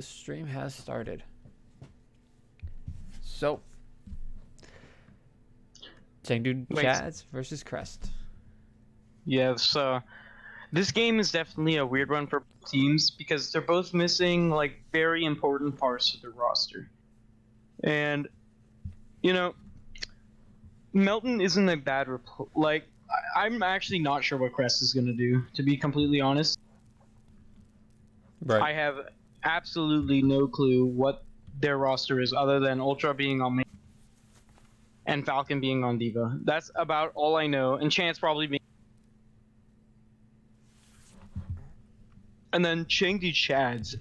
The stream has started. So, Chengdu Wait. Chads versus Crest. Yeah, so this game is definitely a weird one for both teams because they're both missing like very important parts of their roster. And you know, Melton isn't a bad I'm actually not sure what Crest is gonna do, to be completely honest. Right. I have absolutely no clue what their roster is other than Ultra being on main and Falcon being on Diva. That's about all I know, and Chance probably being. And then Chengdu Chads.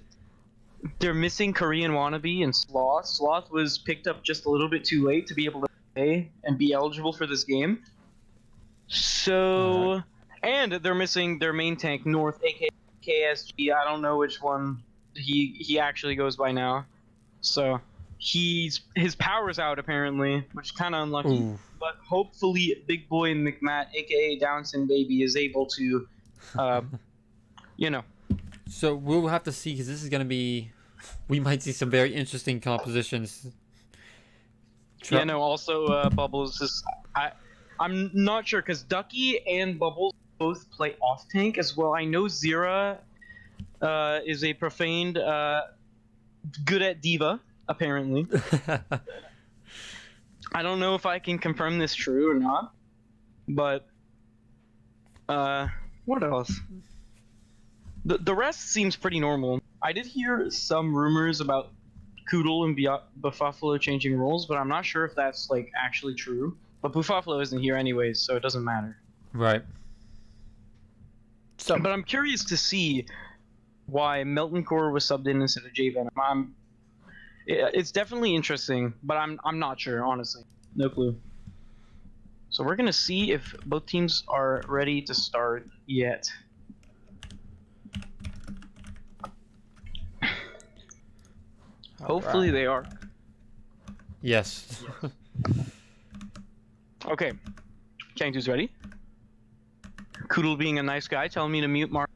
They're missing Korean Wannabe and Sloth. Sloth was picked up just a little bit too late to be able to play and be eligible for this game. So, and they're missing their main tank, North, aka KSG. I don't know which one he actually goes by now. So, his power's out apparently, which is kind of unlucky. Ooh. But hopefully, Big Boy McMatt, aka Downton Baby, is able to, you know. So we'll have to see because this is gonna be. We might see some very interesting compositions. Yeah, no. Also, Bubbles is. I'm not sure because Ducky and Bubbles both play off tank as well. I know Zira is a profaned, good at Diva apparently. I don't know if I can confirm this true or not, but what else? The rest seems pretty normal. I did hear some rumors about Koodle and Buffalo changing roles, but I'm not sure if that's like actually true. But Buffalo isn't here anyways, so it doesn't matter. Right. So, But I'm curious to see why Melton Core was subbed in instead of J Venom. It's definitely interesting, but I'm not sure, honestly. No clue. So we're gonna see if both teams are ready to start yet. Hopefully they are. yes. Okay. Chengdu's ready. Koodle being a nice guy, telling me to mute Mark.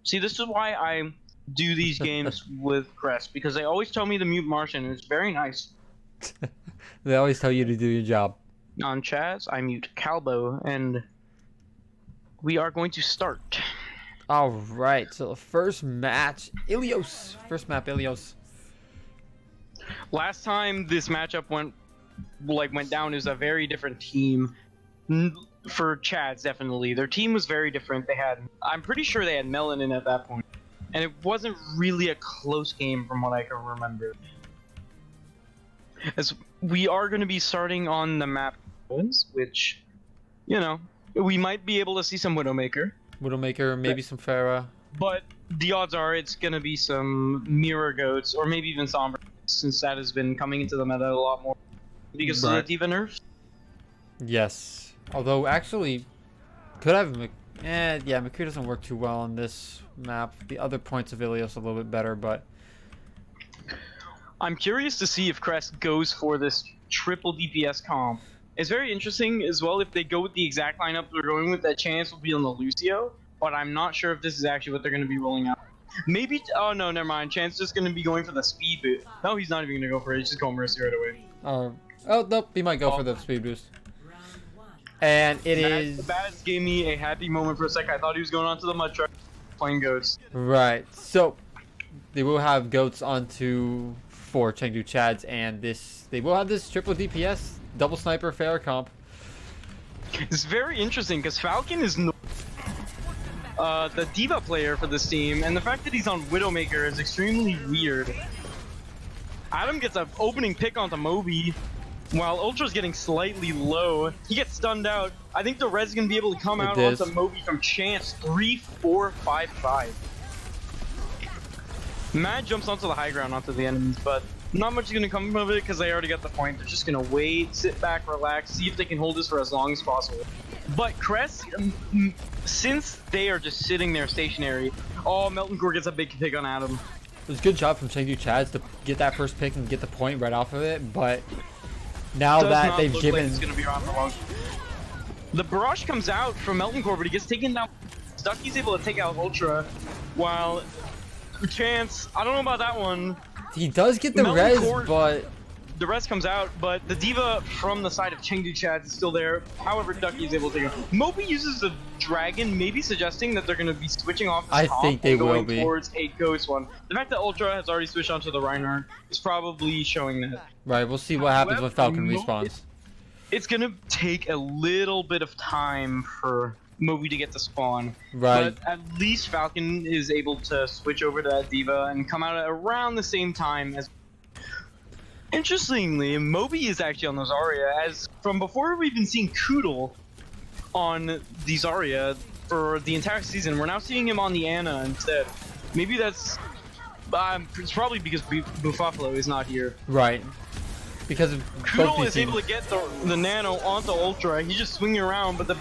See, this is why I do these games with Crest, because they always tell me to mute Martian, and it's very nice. They always tell you to do your job. On Chaz, I mute Calbo, and we are going to start. All right. So the first match, Ilios. First map, Ilios. Last time this matchup went down, it was a very different team. For Chads, definitely. Their team was very different. I'm pretty sure they had Melanin at that point. And it wasn't really a close game from what I can remember. As we are going to be starting on the map, which, you know, we might be able to see some Widowmaker. Widowmaker, maybe some Pharah. But the odds are it's going to be some Mirror Goats, or maybe even Sombra, since that has been coming into the meta a lot more. Because of the Diva nerfs. Yes. Although, actually, could have... yeah, McCree doesn't work too well on this map. The other points of Ilios a little bit better, but... I'm curious to see if Crest goes for this triple DPS comp. It's very interesting as well if they go with the exact lineup they're going with. That chance will be on the Lucio, but I'm not sure if this is actually what they're going to be rolling out. Maybe... Oh, no, never mind. Chance just going to be going for the speed boost. No, he's not even going to go for it. He's just going Mercy right away. Oh, nope. He might go for the speed boost. And The Baz gave me a happy moment for a sec. I thought he was going on to the mud truck playing goats. Right. So, they will have goats onto 4 Chengdu Chads, and they will have this triple DPS, double sniper, fair comp. It's very interesting because Falcon is the Diva player for this team, and the fact that he's on Widowmaker is extremely weird. Adam gets an opening pick onto Moby, while Ultra's getting slightly low. He gets stunned out. I think the Red's gonna be able to come out onto Moby from Chance 3, 4, 5, 5. Matt jumps onto the high ground onto the enemies, but not much is gonna come of it because they already got the point. They're just gonna wait, sit back, relax, see if they can hold this for as long as possible. But Crest, since they are just sitting there stationary, Melton Core gets a big pick on Adam. It was a good job from Chengdu Chads to get that first pick and get the point right off of it, but now that they've given... It's gonna be around for long. The barrage comes out from Melton Core, but he gets taken down. Ducky's able to take out Ultra, while Chance, I don't know about that one. He does get the res, but the rest comes out, but the diva from the side of Chengdu Chad is still there. However, Ducky is able to take it. Moby uses the dragon, maybe suggesting that they're going to be switching off the top think they and going will be. towards a ghost one. The fact that Ultra has already switched onto the Reinhardt is probably showing that. right, we'll see what happens when Falcon respawns. It's going to take a little bit of time for Moby to get to spawn. Right. But at least Falcon is able to switch over to that diva and come out at around the same time as. Interestingly, Moby is actually on the Zarya, as from before we've been seeing Koodle on the Zarya for the entire season. We're now seeing him on the Ana instead. Maybe that's... it's probably because Buffalo is not here. Right. Because of Koodle is able to get the Nano onto Ultra. He's just swinging around, but the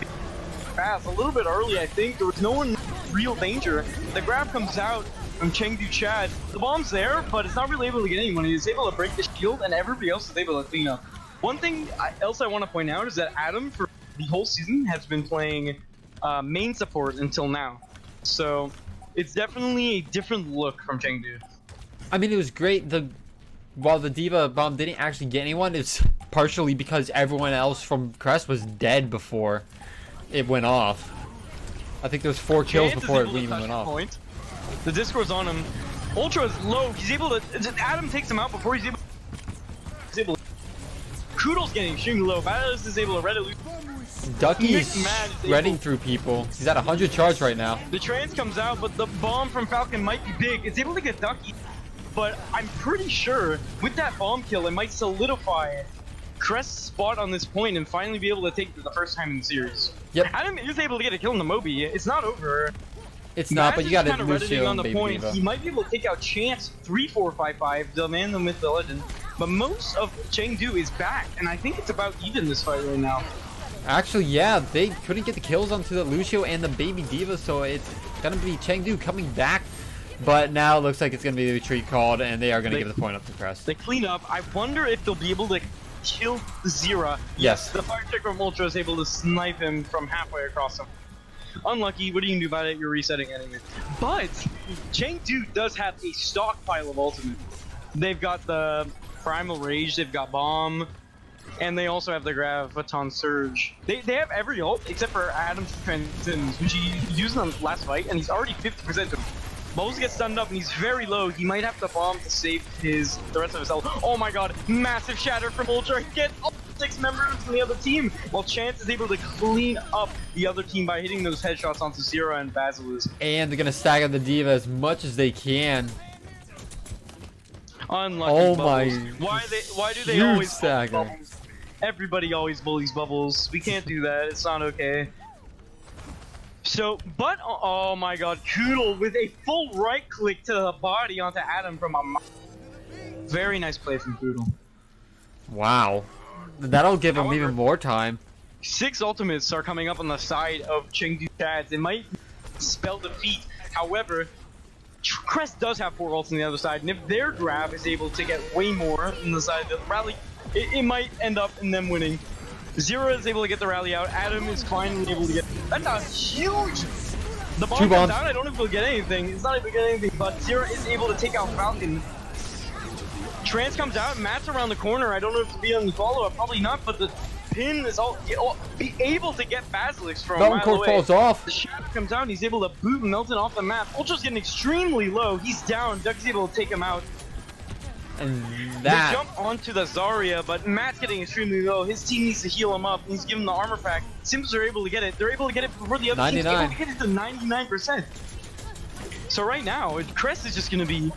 pass a little bit early, I think. There was no one in real danger. The grab comes out from Chengdu Chad. The bomb's there, but it's not really able to get anyone. He's able to break the shield, and everybody else is able to clean up. One thing else I want to point out is that Adam, for the whole season, has been playing main support until now. So it's definitely a different look from Chengdu. I mean, it was great. While the diva bomb didn't actually get anyone, it's partially because everyone else from Crest was dead before it went off. I think there was 4 kills before it even went off. The Discord's on him. Ultra is low. He's able to. Adam takes him out before he's able. Koodle's getting extremely low. Battles is able to red it. Ducky's shredding through people. He's at 100 charge right now. The trance comes out, but the bomb from Falcon might be big. It's able to get Ducky, but I'm pretty sure with that bomb kill, it might solidify Crest's spot on this point and finally be able to take it for the first time in the series. Yep. Adam is able to get a kill on the Moby. It's not over. It's not, but you got to Lucio on the Baby point. Diva. He might be able to take out Chance 3-4-5-5, the man, the myth, the legend. But most of Chengdu is back, and I think it's about even this fight right now. Actually, yeah, they couldn't get the kills onto the Lucio and the Baby Diva, so it's gonna be Chengdu coming back. But now it looks like it's gonna be the retreat called, and they are gonna give the point up to Crest. They clean up. I wonder if they'll be able to kill Zira. Yes. The fire check from Ultra is able to snipe him from halfway across him. Unlucky, what are you can do about it? You're resetting anyway. But Chengdu does have a stockpile of ultimate. They've got the Primal Rage, they've got Bomb, and they also have the Graviton Surge. They have every ult except for Adam's Transcendence, which he used on the last fight, and he's already 50% to him. Bubbles gets stunned up and he's very low. He might have to bomb to save the rest of his health. Oh my god, massive shatter from Ultra. Get all 6 members from the other team, while Chance is able to clean up the other team by hitting those headshots onto Zero and Basilisk. And they're gonna stagger the Diva as much as they can. Unlucky oh Bubbles. My Why do they always stagger. Bubbles? Everybody always bullies Bubbles. We can't do that. It's not okay. So, but oh my god, Koodle with a full right click to the body onto Adam from a very nice play from Koodle. Wow. That'll give him even more time. 6 ultimates are coming up on the side of Chengdu Chads. It might spell defeat. However, Crest does have 4 ults on the other side, and if their grab is able to get way more on the side of the rally, it might end up in them winning. Zero is able to get the rally out. Adam is finally able to get. That's a huge. The bomb comes out. I don't know if he'll get anything. It's not even get anything, but Zero is able to take out Falcon. Trance comes out. Matt's around the corner. I don't know if he'll be on the follow-up. Probably not, but the pin is all be able to get Basilisk from a mile away. Falls off. The shadow comes out and he's able to boot Melton off the map. Ultra's getting extremely low. He's down. Duck's able to take him out. And that... They jump onto the Zarya, but Matt's getting extremely low. His team needs to heal him up. He's given the armor pack. Sims are able to get it. They're able to get it before the other team's able to get it to 99%. So right now, Crest is just going to be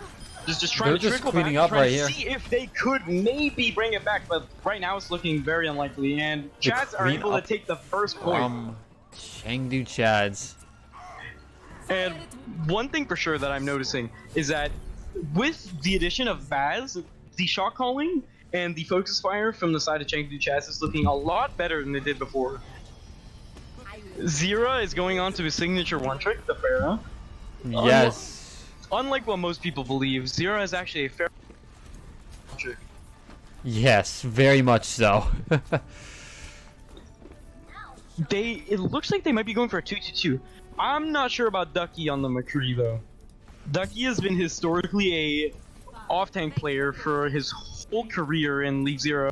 just trying to trickle back, up trying to see if they could maybe bring it back. But right now, it's looking very unlikely. And Chads are able to take the first point. Chengdu Chads. And one thing for sure that I'm noticing is that with the addition of Baz, the shot calling and the focus fire from the side of Chengdu Chads is looking a lot better than they did before. Zira is going on to his signature one trick, the Pharaoh. Yes. Unlike what most people believe, Zira is actually a Pharaoh trick. Yes, very much so. It looks like they might be going for a 2-2-2. I'm not sure about Ducky on the McCree though. Ducky has been historically a off-tank player for his whole career in League Zero,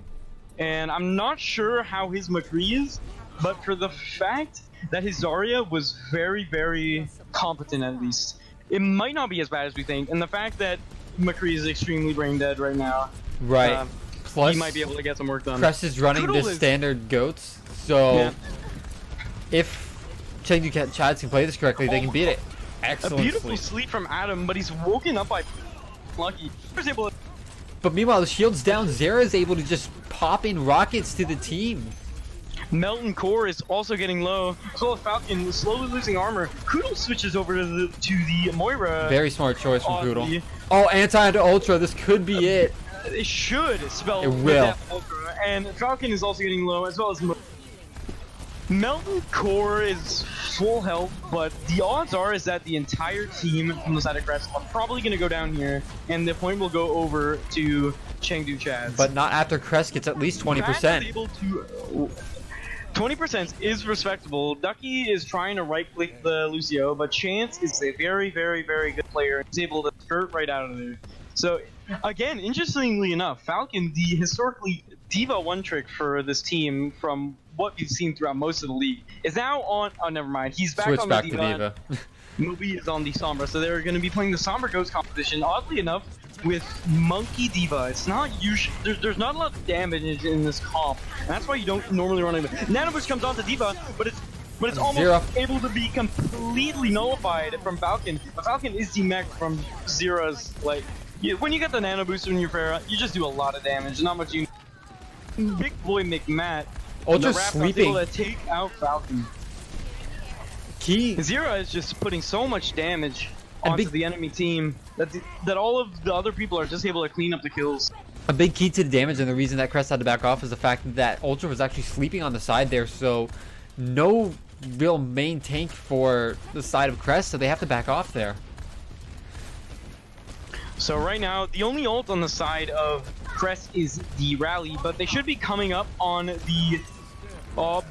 and I'm not sure how his McCree is, but for the fact that his Zarya was very, very competent at least, it might not be as bad as we think, and the fact that McCree is extremely brain dead right now, Right. Plus, he might be able to get some work done. Crest is running Koodle the is- standard goats, so Yeah. if Chengdu Chads can play this correctly, they can beat it. A Excellent beautiful sleep. sleep from Adam, but he's woken up by Lucky. He was able to But meanwhile, the shield's down. Zera is able to just pop in rockets to the team. Melton Core is also getting low. So is Falcon slowly losing armor. Koodle switches over to the Moira. Very smart choice from on Poodle. the- Oh, anti to ultra. This could be it. It should spell It with will. that Ultra. And Falcon is also getting low, as well as Melton Core is full health, but the odds are is that the entire team from the side of Crest are probably going to go down here, and the point will go over to Chengdu Chads. But not after Crest gets at least 20%. Matt is able to 20% is respectable. Ducky is trying to right-click the Lucio, but Chance is a very, very, very good player. He's able to skirt right out of there. So, again, interestingly enough, Falcon, the historically Diva one trick for this team from what we've seen throughout most of the league, is now on... Oh, never mind. He's back Switch on back the to Diva. Diva. Moby is on the Sombra, so they're going to be playing the Sombra Ghost competition. Oddly enough, with Monkey Diva, it's not usually there's not a lot of damage in this comp, and that's why you don't normally run it. Nano Boost comes onto Diva, but it's almost Zero. able to be completely nullified from Falcon. But Falcon is demech from Zera's when you get the Nano Boost in your Pharah, you just do a lot of damage. Not much you. Big boy McMatt. Ultra the Raptor's sleeping. able to take out Falcon. Key. Zera is just putting so much damage And onto big- the enemy team that all of the other people are just able to clean up the kills. A big key to the damage and the reason that Crest had to back off is the fact that Ultra was actually sleeping on the side there, so no real main tank for the side of Crest, so they have to back off there. So right now, the only ult on the side of Crest is the rally, but they should be coming up on the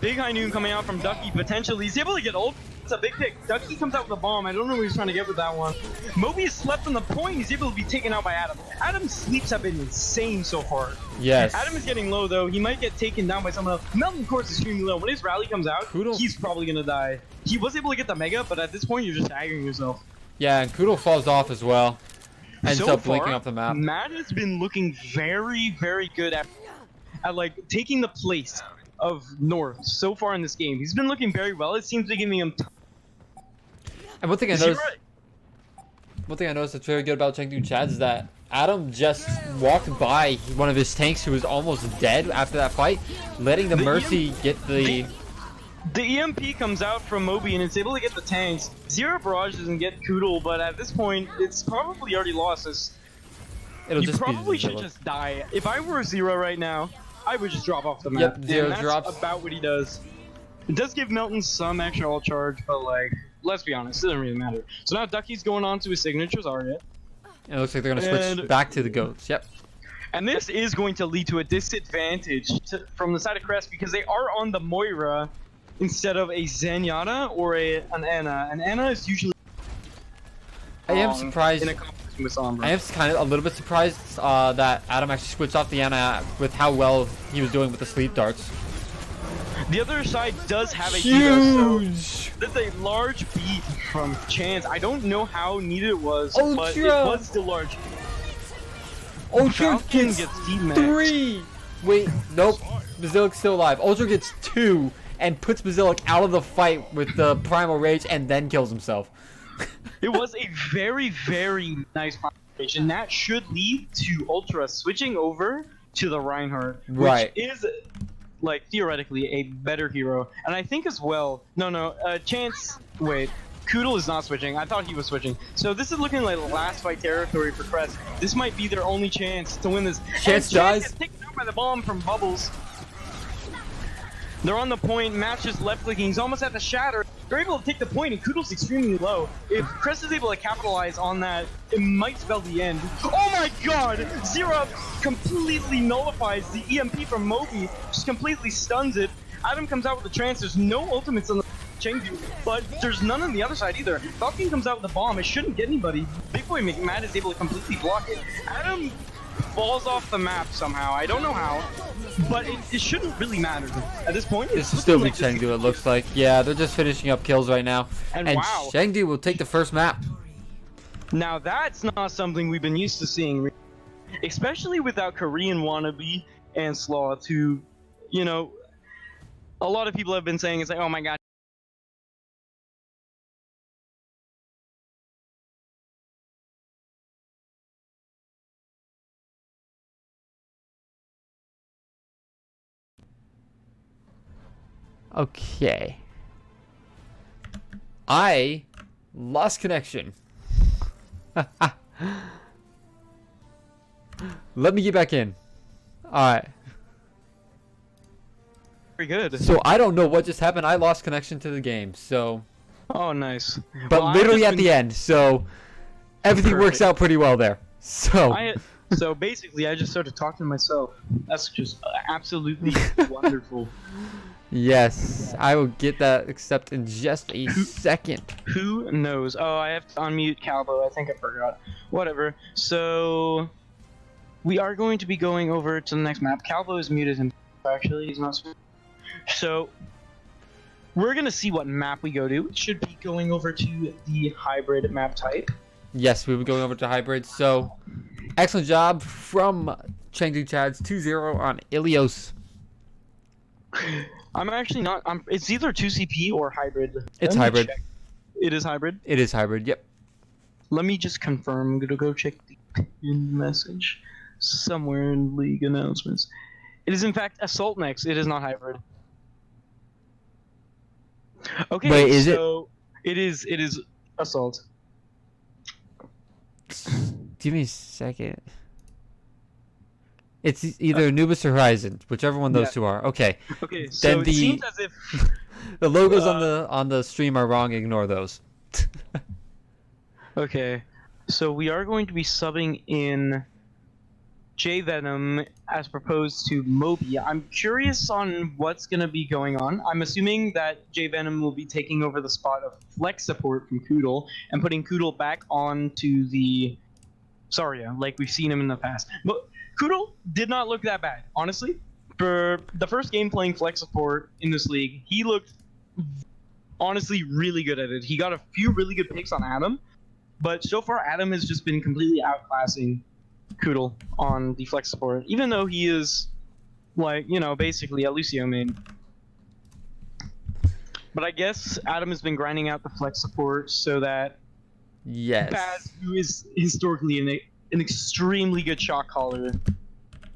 big high noon coming out from Ducky potentially. He's able to get ult. It's a big pick. Ducky comes out with a bomb. I don't know what he's trying to get with that one. Moby is slept on the point. He's able to be taken out by Adam. Adam's sleeps have been insane so far. Yes. Adam is getting low though. He might get taken down by someone else. Melton, of course, is extremely low. When his rally comes out, Koodle. he's probably gonna die. He was able to get the mega, but at this point, you're just aggroing yourself. Yeah, and Koodle falls off as well. Ends So up blinking far, off the map. Matt has been looking very, very good at like taking the place of North so far in this game. He's been looking very well. It seems to be giving him. And one thing I noticed that's very good about Chengdu Chads is that Adam just walked by one of his tanks who was almost dead after that fight, letting the Mercy get the... The EMP comes out from Moby and it's able to get the tanks. Zero Barrage doesn't get Koodle, but at this point, it's probably already lost. It'll You just probably be should just die. If I were Zero right now, I would just drop off the map. Yep, Zero and that's drops. about what he does. It does give Melton some extra ult charge, but like, let's be honest, it doesn't really matter. So now Ducky's going on to his signature Zarya. It looks like they're going to switch And- back to the goats. Yep. And this is going to lead to a disadvantage from the side of Crest because they are on the Moira instead of a Zenyatta or an Ana. An Ana is usually I am surprised. in a competition with Sombra. I am kind of a little bit surprised that Adam actually switched off the Ana with how well he was doing with the sleep darts. The other side does have a Diva, so Huge! that's a large beat from Chance. I don't know how needed it was, Ultra! but it was still large. Ultra Falcon gets gets D-maxed. 3! Wait, nope. Basilic's still alive. Ultra gets 2 and puts Basilic out of the fight with the Primal Rage and then kills himself. It was a very, very nice combination. That should lead to Ultra switching over to the Reinhardt, Right. which is, like, theoretically a better hero. And I think as well... Chance... Wait. Koodle is not switching. I thought he was switching. So this is looking like last fight territory for Crest. This might be their only chance to win this. Chance And dies. Gets taken out by the bomb from Bubbles. They're on the point. Matt's just left clicking. He's almost at the shatter. They're able to take the point, and Koodle's extremely low. If Crest is able to capitalize on that, it might spell the end. Oh my god! Zero completely nullifies the EMP from Moby. Just completely stuns it. Adam comes out with the trance. There's no ultimates on the Chengdu, but there's none on the other side either. Falcon comes out with a bomb. It shouldn't get anybody. Big Boy McMad is able to completely block it. Adam falls off the map somehow. I don't know how, but it shouldn't really matter at this point. This is still be Chengdu, it looks like. Yeah, they're just finishing up kills right now. And wow, Chengdu will take the first map. Now that's not something we've been used to seeing, especially without Korean Wannabe and Sloth, who, you know, a lot of people have been saying, it's like, oh my god. Okay. I lost connection. Let me get back in. Alright. Very good. So I don't know what just happened. I lost connection to the game. So. Oh, nice. But well, literally at the end. So everything works out pretty well there. So. So basically, I just started talking to myself. That's just absolutely wonderful. Yes, I will get that accept in just a second. Who knows? Oh, I have to unmute Calvo. I think I forgot. Whatever. So we are going to be going over to the next map. Calvo is muted himself. Actually, he's not. So we're gonna see what map we go to. We should be going over to the hybrid map type. Yes, we will be going over to hybrid. So excellent job from Chengdu Chads 2-0 on Ilios. I'm actually not. It's either 2CP or hybrid. It's hybrid. Check. It is hybrid? It is hybrid, yep. Let me just confirm. I'm going to go check the pinned message somewhere in league announcements. It is, in fact, Assault Next. It is not hybrid. Okay, wait, is so it is Assault. Give me a second. It's either Anubis or Horizon, whichever one those two are. Okay. Okay, so then it seems as if the logos on the stream are wrong. Ignore those. Okay, so we are going to be subbing in J Venom as proposed to Moby. I'm curious on what's going to be going on. I'm assuming that J Venom will be taking over the spot of flex support from Koodle and putting Koodle back onto the Zarya, like we've seen him in the past. But Koodle did not look that bad, honestly. For the first game playing flex support in this league, he looked honestly really good at it. He got a few really good picks on Adam, but so far Adam has just been completely outclassing Koodle on the flex support, even though he is, like, you know, basically a Lucio main. But I guess Adam has been grinding out the flex support so that Baz, who is historically an extremely good shot caller,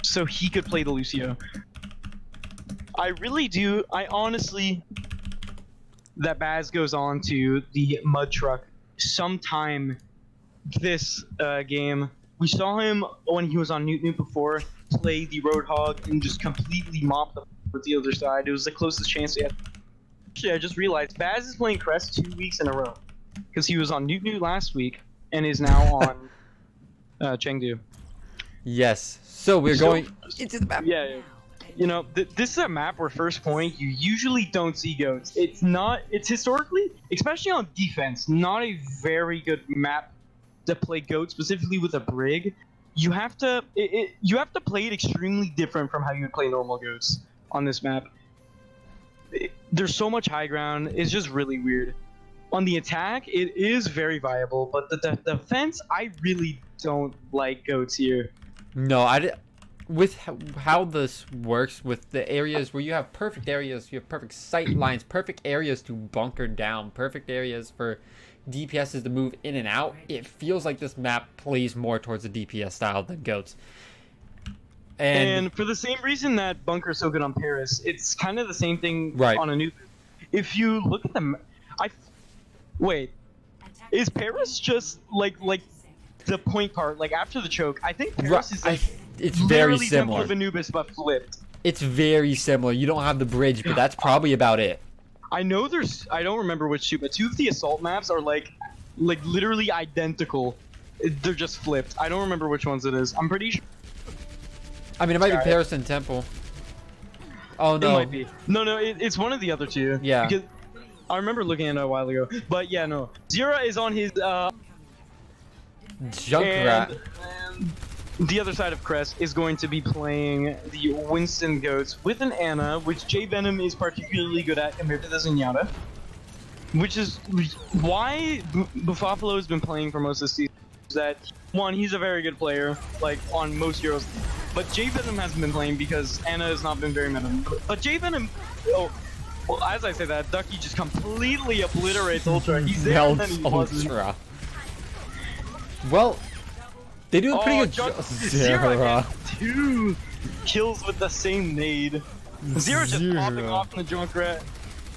so he could play the Lucio. I honestly, that Baz goes on to the Mud Truck sometime this game. We saw him when he was on Newt before play the Roadhog and just completely mop the other side. It was the closest chance he had. Actually, I just realized Baz is playing Crest 2 weeks in a row because he was on Newt last week and is now on Chengdu. Yes. So we're going into the map. Yeah. You know, this is a map where first point you usually don't see goats. It's historically, especially on defense, not a very good map to play goat, specifically with a brig. You have to play it extremely different from how you would play normal goats on this map. There's so much high ground. It's just really weird. On the attack, it is very viable, but the defense, I really don't like goats here. No, with how this works with the areas where you have perfect areas, you have perfect sight lines, perfect areas to bunker down, perfect areas for DPSs to move in and out. It feels like this map plays more towards the DPS style than goats. And for the same reason that bunker is so good on Paris, it's kind of the same thing on Anubis. If you look at them, wait, is Paris just like the point part, like after the choke? I think Paris is like it's very similar. Temple of Anubis but flipped. It's very similar. You don't have the bridge, but that's probably about it. I know I don't remember which two, but two of the assault maps are like literally identical. They're just flipped. I don't remember which ones it is. I'm pretty sure. I mean, it might be Paris and Temple. Oh no. It might be. No, it's one of the other two. Yeah. I remember looking at it a while ago. But yeah, no. Zira is on his Junkrat. and the other side of Crest is going to be playing the Winston Goats with an Ana, which J Venom is particularly good at compared to the Zenyatta. Which is why Buffalo has been playing for most of the season. Is that one, he's a very good player, like on most heroes. But J Venom hasn't been playing because Ana has not been very meta. But J Venom, oh, well, as I say that, Ducky just completely obliterates Ultra. He's there and then he wasn't. Ultra. Well, they do a pretty good job. Zira gets 2 kills with the same nade. Zira just popping off in the Junkrat.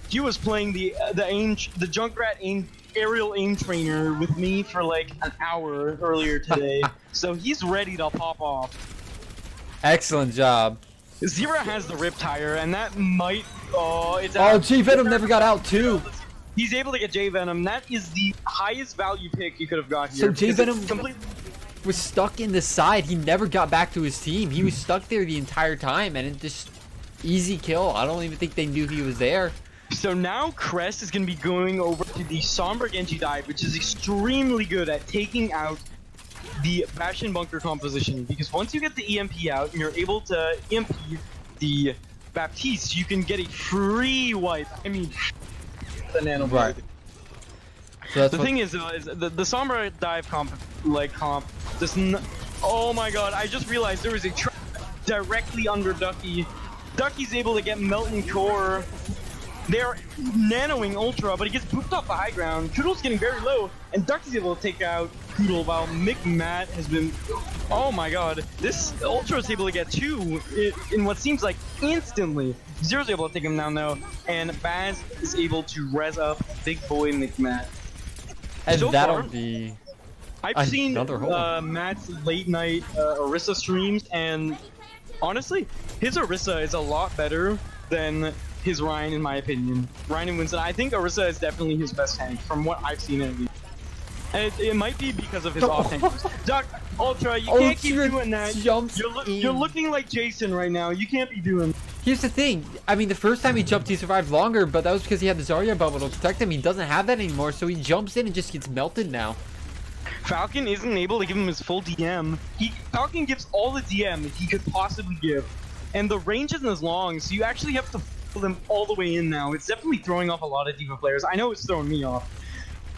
He was playing the Junkrat aerial aim trainer with me for like an hour earlier today, so he's ready to pop off. Excellent job. Zira has the rip tire, and that might. J Venom never got out too. He's able to get J Venom. That is the highest value pick you could have got here. So J Venom was stuck in the side. He never got back to his team. He was stuck there the entire time, and it just easy kill. I don't even think they knew he was there. So now Crest is going to be going over to the Sombra Genji dive, which is extremely good at taking out the Bastion Bunker composition. Because once you get the EMP out and you're able to EMP the Baptiste, you can get a free wipe. I mean, the nano. Right. So the thing is the Sombra dive comp, just oh my god, I just realized there was a trap directly under Ducky. Ducky's able to get Melton Core. They're nanoing Ultra, but he gets pooped off the high ground. Koodle's getting very low, and Ducky's able to take out Koodle while Matt has been... Oh my god. This Ultra is able to get 2 in what seems like instantly. Zero's able to take him down though, and Baz is able to res up big boy Matt. And so that'll far, be... I've seen Matt's late night Orisa streams, and honestly, his Orisa is a lot better than his Ryan, in my opinion. Ryan and Winston, I think Orisa is definitely his best tank, from what I've seen at least. And it might be because of his off tank. Duck, Ultra, you can't keep doing that. You're looking like Jason right now. You can't be doing. Here's the thing. I mean, the first time he jumped, he survived longer, but that was because he had the Zarya bubble to protect him. He doesn't have that anymore, so he jumps in and just gets melted now. Falcon isn't able to give him his full DM. Falcon gives all the DM he could possibly give. And the range isn't as long, so you actually have to pull them all the way in now. It's definitely throwing off a lot of D.Va players. I know it's throwing me off.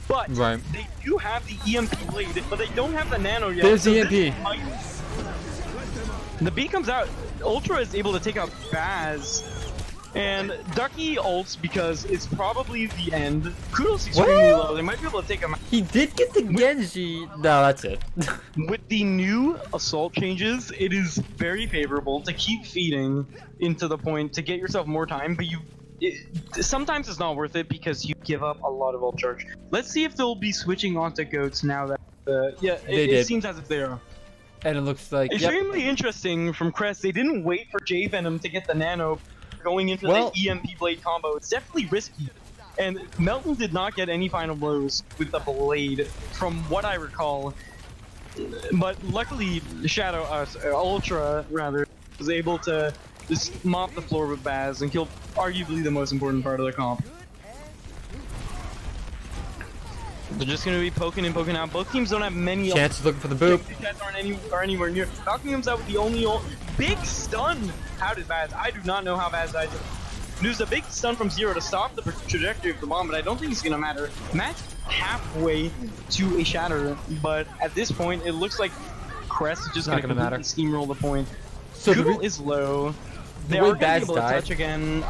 But they do have the EMP blade, but they don't have the nano yet. There's the EMP. The B comes out. Ultra is able to take out Baz. And Ducky ults because it's probably the end. Kudos extremely low. They might be able to take him out. He did get the Genji. No, that's it. With the new assault changes, it is very favorable to keep feeding into the point to get yourself more time, but sometimes it's not worth it because you give up a lot of ult charge. Let's see if they'll be switching onto goats now that it seems as if they are. And it looks like extremely interesting from Crest. They didn't wait for J Venom to get the nano going into the EMP blade combo. It's definitely risky. And Melton did not get any final blows with the blade, from what I recall. But luckily, Ultra was able to just mop the floor with Baz and kill arguably the most important part of the comp. They're just going to be poking and poking out. Both teams don't have many chances looking for the boop. Cats aren't anywhere near. Falcon comes out with the only big stun. How did Baz? I do not know how Baz died. There's a big stun from Zero to stop the trajectory of the bomb, but I don't think it's going to matter. Matt's halfway to a shatter, but at this point, it looks like Crest is just going to completely steamroll the point. So Koodle is low. They are going to be able to touch again.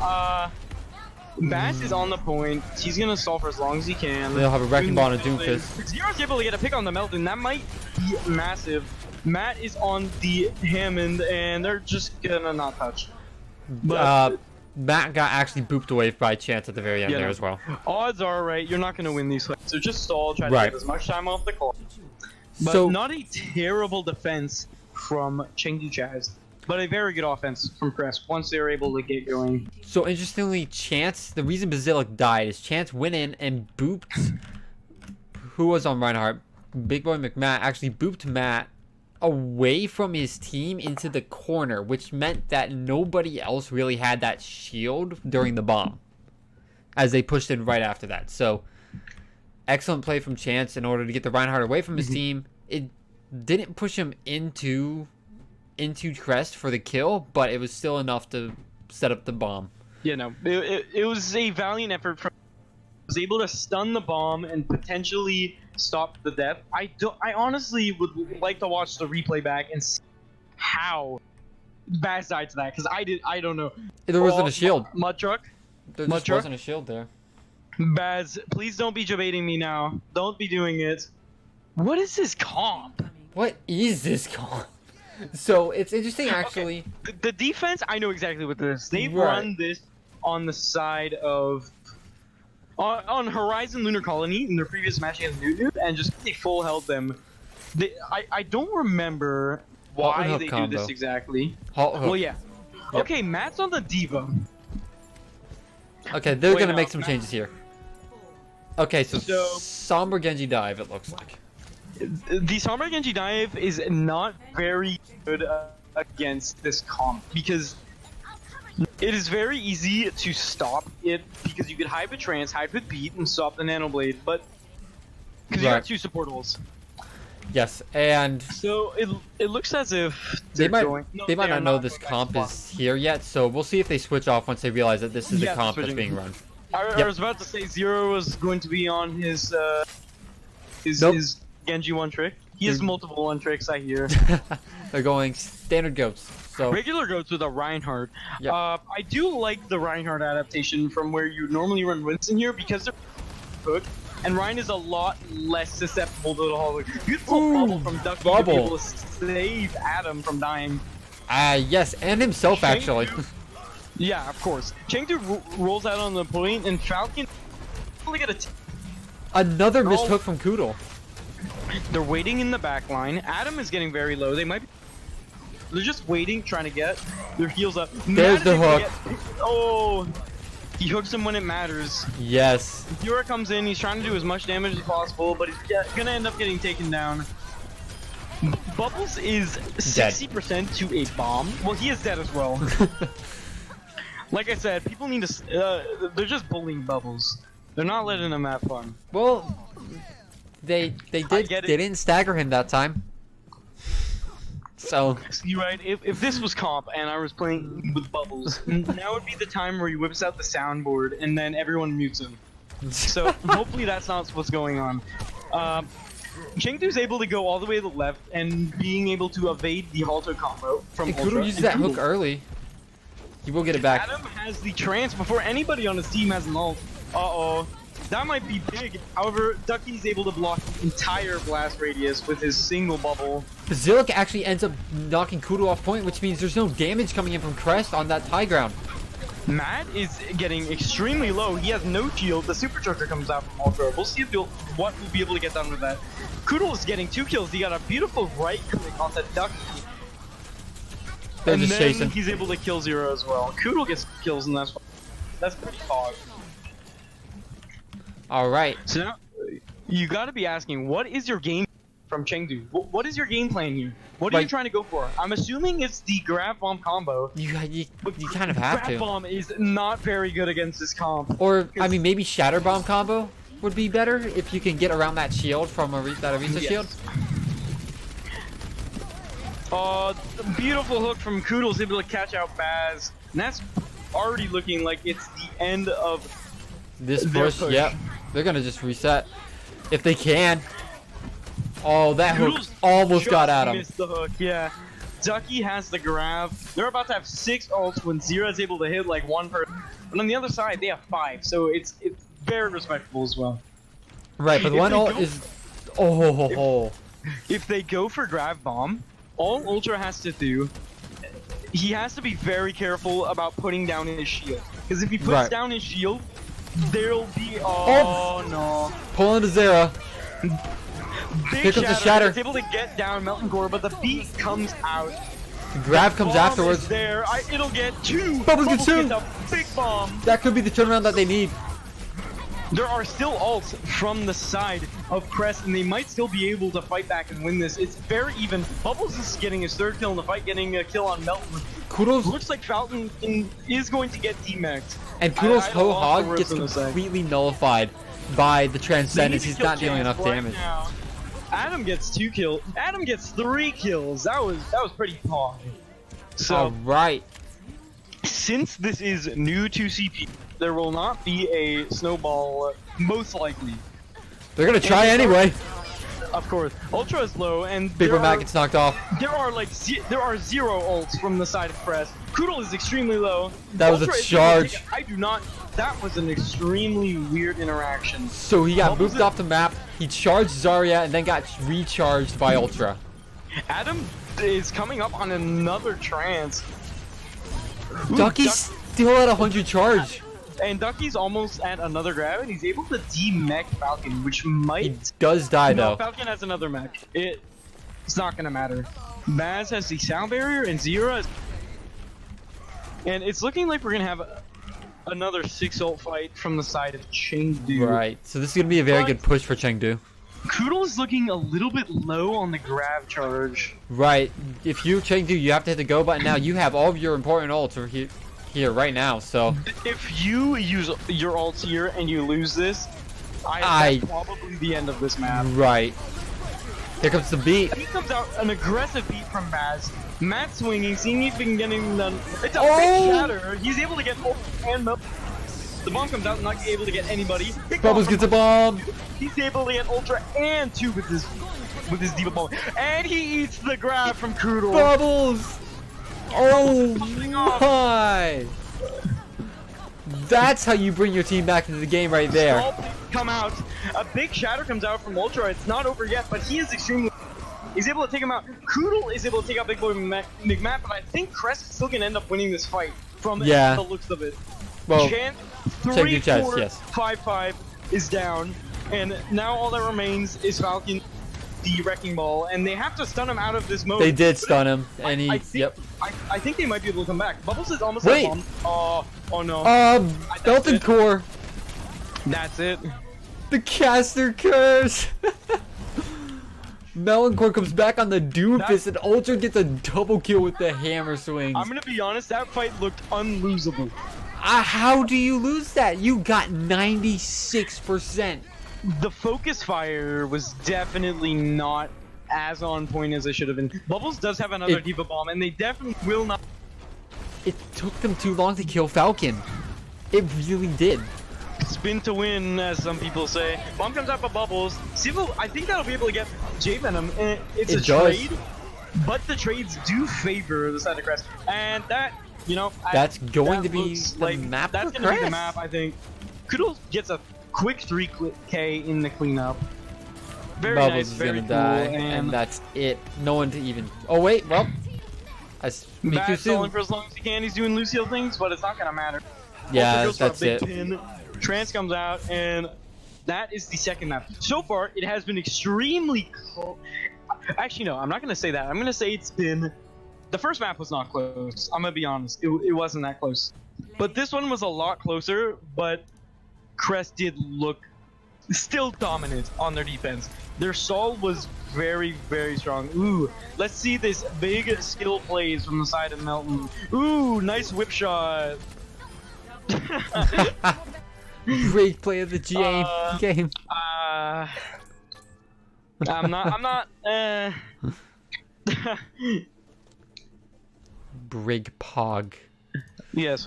Baz is on the point. He's gonna stall for as long as he can. They'll have a wrecking ball and a Doomfist. Zero's able to get a pick on the Melton. That might be massive. Matt is on the Hammond, and they're just gonna not touch. But Matt got actually booped away by chance at the very end there as well. Odds are right. You're not gonna win these fights. So just stall, try to get as much time off the clock. But not a terrible defense from Chengdu Chaz. But a very good offense from Crest once they're able to get going. So interestingly, Chance, the reason Basilic died is Chance went in and booped, who was on Reinhardt? Big Boy McMatt actually booped Matt away from his team into the corner, which meant that nobody else really had that shield during the bomb. as they pushed in right after that. So excellent play from Chance in order to get the Reinhardt away from his team. It didn't push him into Crest for the kill, but it was still enough to set up the bomb. Yeah, no, it was a valiant effort from. Was able to stun the bomb and potentially stop the death. I honestly would like to watch the replay back and see how Baz died to that, because I don't know. There wasn't a shield. Mud truck. There just wasn't a shield there. Baz, please don't be debating me now. Don't be doing it. What is this comp? What is this comp? So it's interesting, actually. Okay. The defense, I know exactly what this is. They've Right. run this on the side of on Horizon Lunar Colony in their previous match against Nunu, and just they full held them. I don't remember why they do this exactly. Well, yeah. Yep. Okay, Matt's on the Diva. Okay, they're gonna make some changes here. Okay, so Sombra Genji dive, it looks like. The Sombra Genji dive is not very good against this comp, because it is very easy to stop it, because you could hide with Trance, hide with Beat, and stop the Nano Blade, but because you got two support holes. Yes, and so it looks as if they might not know this comp is here yet, so we'll see if they switch off once they realize that this is the comp that's being run. I was about to say Zero was going to be on his Genji one trick. He has multiple one tricks, I hear. They're going standard goats. So regular goats with a Reinhardt. Yep. I do like the Reinhardt adaptation from where you normally run Winston here, because they're hook, and Ryan is a lot less susceptible to the holo. Beautiful bubble from Ducky to be able to save Adam from dying. Yes, and himself Chengdu, actually. Yeah, of course. Chengdu rolls out on the point, and Falcon only get another missed hook from Koodle. They're waiting in the back line. Adam is getting very low. They're just waiting, trying to get their heels up. There's the hook. Oh, he hooks him when it matters. Yes. Yura comes in. He's trying to do as much damage as possible, but he's gonna end up getting taken down. Bubbles is 60% to a bomb. Well, he is dead as well. Like I said, people need to. They're just bullying Bubbles. They're not letting him have fun. Well, they didn't stagger him that time. So you're right. If this was comp and I was playing with Bubbles, now would be the time where he whips out the soundboard and then everyone mutes him. So hopefully that's not what's going on. Chengdu's able to go all the way to the left and being able to evade the halter combo from Ultra. Koodle uses that hook early. He will get it back. Adam has the trance before anybody on his team has an ult. Uh-oh. That might be big. However, Ducky's able to block the entire blast radius with his single bubble. Zilliq actually ends up knocking Koodle off point, which means there's no damage coming in from Crest on that high ground. Matt is getting extremely low. He has no shield. The supercharger comes out from Ultra. We'll see if what we'll be able to get done with that. Koodle is getting 2 kills. He got a beautiful right click on the Ducky. They're and just then chasing. He's able to kill Zero as well. Koodle gets kills, and that's pretty hard. All right. So now, you got to be asking, what is your game from Chengdu? What is your game plan here? What are you trying to go for? I'm assuming it's the grab bomb combo. You kind of have to. Grab bomb is not very good against this comp. Or I mean, maybe shatter bomb combo would be better if you can get around that shield from that Arisa shield. Beautiful hook from Koodle's able to catch out Baz, and that's already looking like it's the end of this push. Yep, they're gonna just reset if they can. Oh, that Koodle's hook almost got at him. Missed the hook, yeah. Ducky has the grab. They're about to have 6 ults when Zero is able to hit like 1 person. And on the other side, they have 5, so it's very respectable as well. Right, but the one ult is... If they go for grab bomb, all Ultra has to do, he has to be very careful about putting down his shield. Because if he puts down his shield, there'll be... Oh, no. Pull into Zera. Big Here comes the shatter. It's able to get down Melton Gore, but the beat comes out. The grab comes afterwards. There, it'll get 2. Bubbles get 2. A big bomb. That could be the turnaround that they need. There are still ults from the side of Crest, and they might still be able to fight back and win this. It's very even. Bubbles is getting his 3rd kill in the fight, getting a kill on Melton. Kudos. Looks like Falcon is going to get demexed. And Kudos I lost the Ho-Hog words gets on the side. completely nullified by the Transcendence. He's not dealing enough damage. Now. Adam gets 2 kills. Adam gets 3 kills. That was pretty pog. So Alright. since this is new to CP, there will not be a snowball, most likely. They're gonna try anyway. Of course, Ultra is low, and Big Mac gets knocked off. there are 0 ults from the side of Crest. Koodle is extremely low. That was a Ultra is charge. I do not. That was an extremely weird interaction. So he got Bubbles moved off the map. He charged Zarya and then got recharged by Ultra. Adam is coming up on another trance. Ooh, Ducky's still at 100 charge. And Ducky's almost at another grab, and he's able to de-mech Falcon, which might... He does die No, though. Falcon has another mech. It's not gonna matter. Baz has the sound barrier, and Zero has... And it's looking like we're gonna have another 6 ult fight from the side of Chengdu. Right. So this is gonna be a very But- good push for Chengdu. Koodle is looking a little bit low on the grab charge. Right. If you Chengdu, you have to hit the go button now. You have all of your important ults are here right now. So If you use your ults here and you lose this, that's probably the end of this map. right. Here comes the beat. He comes out an aggressive beat from Maz. Matt swinging, seeing if he can get him done. It's a Oh! big shatter. He's able to get ult and Mel. The bomb comes out, not able to get anybody. Big Bubbles bomb gets a from- bomb. He's able to get Ultra and 2 with his Diva bomb. And he eats the grab from Koodle. Bubbles. Oh off. my. That's how you bring your team back into the game right there. All plays come out. A big shatter comes out from Ultra. It's not over yet, but he is extremely... He's able to take him out. Koodle is able to take out Big Boy McMatt, but I think Crest is still going to end up winning this fight from Yeah. the looks of it. Well, Chan, check 3, your chest, 4, yes. 5, 5 is down, and now all that remains is Falcon, the Wrecking Ball, and they have to stun him out of this mode. They did stun him, and he. I think, Yep. I think they might be able to come back. Bubbles is almost Wait. at bomb. Oh no. Belton it. Core. That's it. The caster curse. Melancore comes back on the Doomfist, and Ultra gets a double kill with the hammer swings. I'm gonna be honest, that fight looked unlosable. How do you lose that? You got 96%. The focus fire was definitely not as on point as it should have been. Bubbles does have another Diva Bomb, and they definitely will not. It took them too long to kill Falcon. It really did. Spin to win, as some people say. Bomb comes out for Bubbles. Sivo, I think that'll be able to get J Venom. It's It a does. trade, but the trades do favor the side of Crest, and that, you know, That's going to be looks the map That's for gonna be the Crest. map, I think. Koodle gets a quick 3K in the cleanup. Very Bubbles nice, is very gonna cool, die, and that's it. No one to even. Oh wait, well, I speak too Bad stalling soon. for as long as he can. He's doing Lucille things, but it's not gonna matter. Yeah, Ultra goes for a that's big it. pin. Trance comes out, and that is the second map. So far, it has been extremely close. Actually, no, I'm not gonna say that. I'm gonna say it's been. The first map was not close. I'm gonna be honest. It wasn't that close. But this one was a lot closer. But Crest did look still dominant on their defense. Their stall was very, very strong. Ooh, let's see this big skill plays from the side of Melton. Ooh, nice whip shot. Great play of the game. I'm not. Brig Pog. Yes,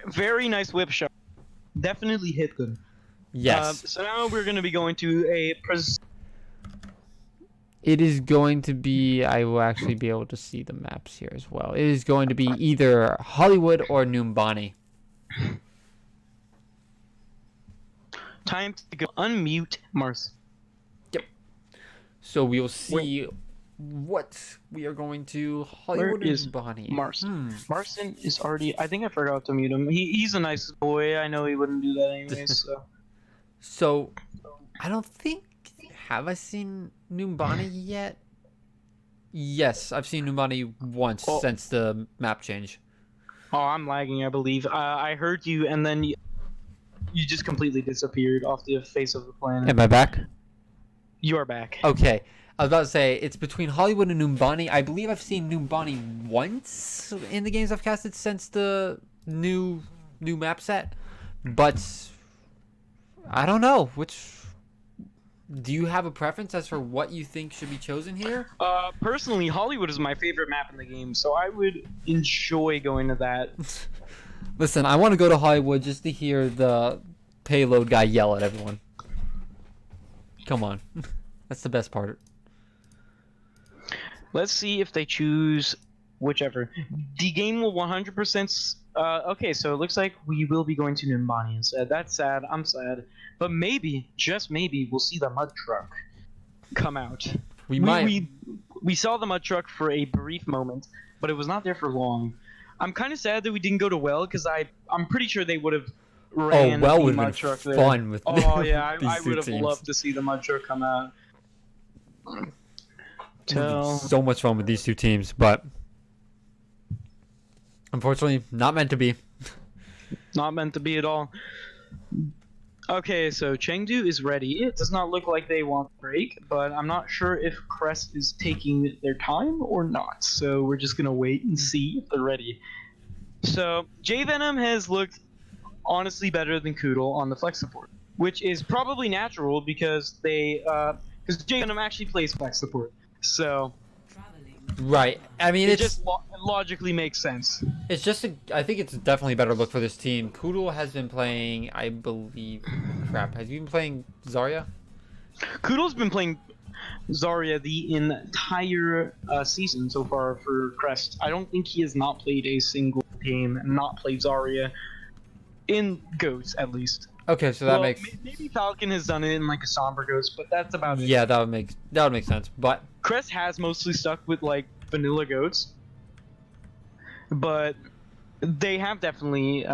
very nice whip shot. Definitely hit them. Yes. So now we're going to be going to a. It is going to be. I will actually be able to see the maps here as well. It is going to be either Hollywood or Numbani. Time to go unmute Mars. Yep. So we will see what we are going to Hollywood Where is or Numbani. Marson? Marson is already. I think I forgot to mute him. He's a nice boy. I know he wouldn't do that anyways. So. So, I don't think. Have I seen Numbani yet? Yes, I've seen Numbani once since the map change. Oh, I'm lagging, I believe. I heard you, and then you just completely disappeared off the face of the planet. Am I back? You are back. Okay. I was about to say, it's between Hollywood and Numbani. I believe I've seen Numbani once in the games I've casted since the new map set. But I don't know. Do you have a preference as for what you think should be chosen here? Personally, Hollywood is my favorite map in the game, so I would enjoy going to that. Listen, I want to go to Hollywood just to hear the payload guy yell at everyone. Come on. That's the best part. Let's see if they choose whichever. The game will 100%... okay, so it looks like we will be going to Nimbani instead. That's sad. I'm sad. But maybe, just maybe, we'll see the mud truck come out. We saw the mud truck for a brief moment, but it was not there for long. I'm kind of sad that we didn't go to Well, because I'm pretty sure they would have ran Well the would mud have truck been there. fun with Oh yeah, these I two would have teams. loved to see the mud truck come out. So much fun with these two teams, but unfortunately, not meant to be. Not meant to be at all. Okay, so Chengdu is ready. It does not look like they want to break, but I'm not sure if Crest is taking their time or not. So we're just gonna wait and see if they're ready. So J Venom has looked honestly better than Koodle on the flex support, which is probably natural because because J Venom actually plays flex support. So Right. I mean, it just logically makes sense. It's just I think it's definitely a better look for this team. Koodle has been playing, I believe. Crap. Has he been playing Zarya? Koodle's been playing Zarya the entire season so far for Crest. I don't think he has not played a single game and not played Zarya in Goats at least. Okay, so that makes maybe Falcon has done it in like a Somber Ghost, but that's about it. Yeah, that would make sense. But Crest has mostly stuck with like vanilla Goats, but they have definitely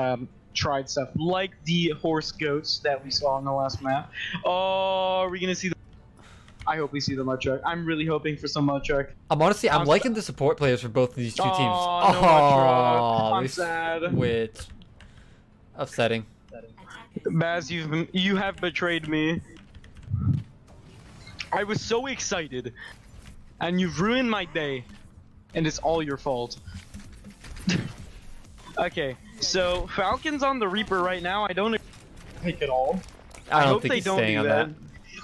tried stuff like the horse goats that we saw in the last map. Oh, are we gonna see I hope we see the mud truck. I'm really hoping for some mud truck. I'm liking the support players for both of these two teams. Oh, no mud truck. I'm sad. Which upsetting. Baz, you have betrayed me. I was so excited, and you've ruined my day, and it's all your fault. Okay, so Falcon's on the Reaper right now. I don't pick at all. I hope think they he's don't staying do on that.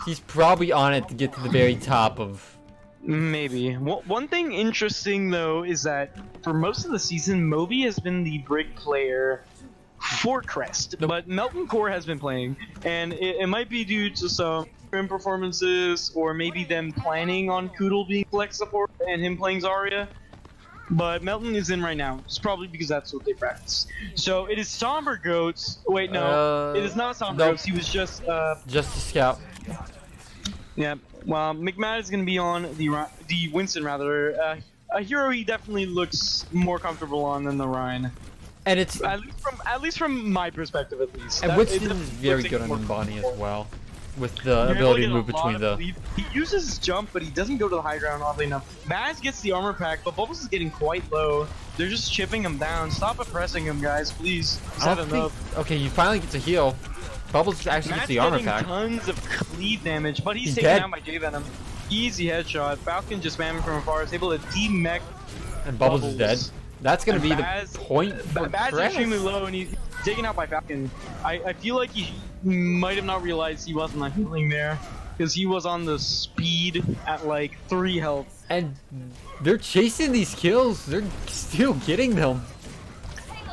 He's probably on it to get to the very top of. Maybe. One thing interesting though is that for most of the season, Moby has been the brick player for Crest, but Melton Core has been playing, and it might be due to some performances, or maybe them planning on Koodle being flex support and him playing Zarya. But Melton is in right now. It's probably because that's what they practice. So it is Somber Goats. Wait, no, it is not Somber Goats. He was just a scout. Yeah. Well, McMahon is going to be on the Winston rather. A hero he definitely looks more comfortable on than the Rhine. And it's at least from my perspective, at least. And Winston is very good on Nimbani as well, with the ability to move between the. He uses his jump, but he doesn't go to the high ground oddly enough. Maz gets the armor pack, but Bubbles is getting quite low. They're just chipping him down. Stop oppressing him, guys, please. He's had enough. Okay, you finally get to heal. Bubbles actually gets the armor pack. Tons of cleave damage, but he's taken down by J Venom. Easy headshot. Falcon just spamming from afar is able to de-mech. And Bubbles is dead. That's gonna be the point for Baz is extremely low, and he's taken out by Falcon. I feel like he might have not realized he wasn't like healing there, because he was on the speed at like 3 health. And they're chasing these kills. They're still getting them.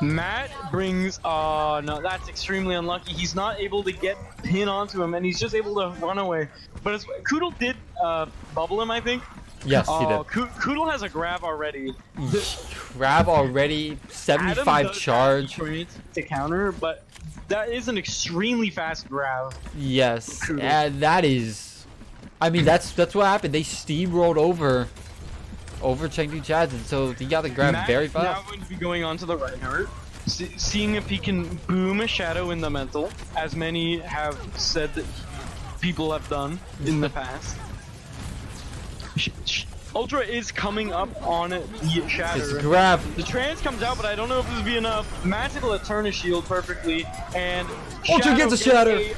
Matt brings, no, that's extremely unlucky. He's not able to get pin onto him, and he's just able to run away. But Koodle did bubble him, I think. Yes, he did. Koodle has a grab already. Grab already, 75 charge. To counter, but that is an extremely fast grab. Yes, and that is. I mean, that's what happened. They steamrolled over Chengdu Chads, and so he got the grab very fast. Now going to be going on to the Reinhardt, seeing if he can boom a shadow in the mental, as many have said that people have done in the past. Ultra is coming up on the Shatter. It's a grab. The trance comes out, but I don't know if this will be enough. Matt's able to turn his shield perfectly, and Ultra gets a Shatter.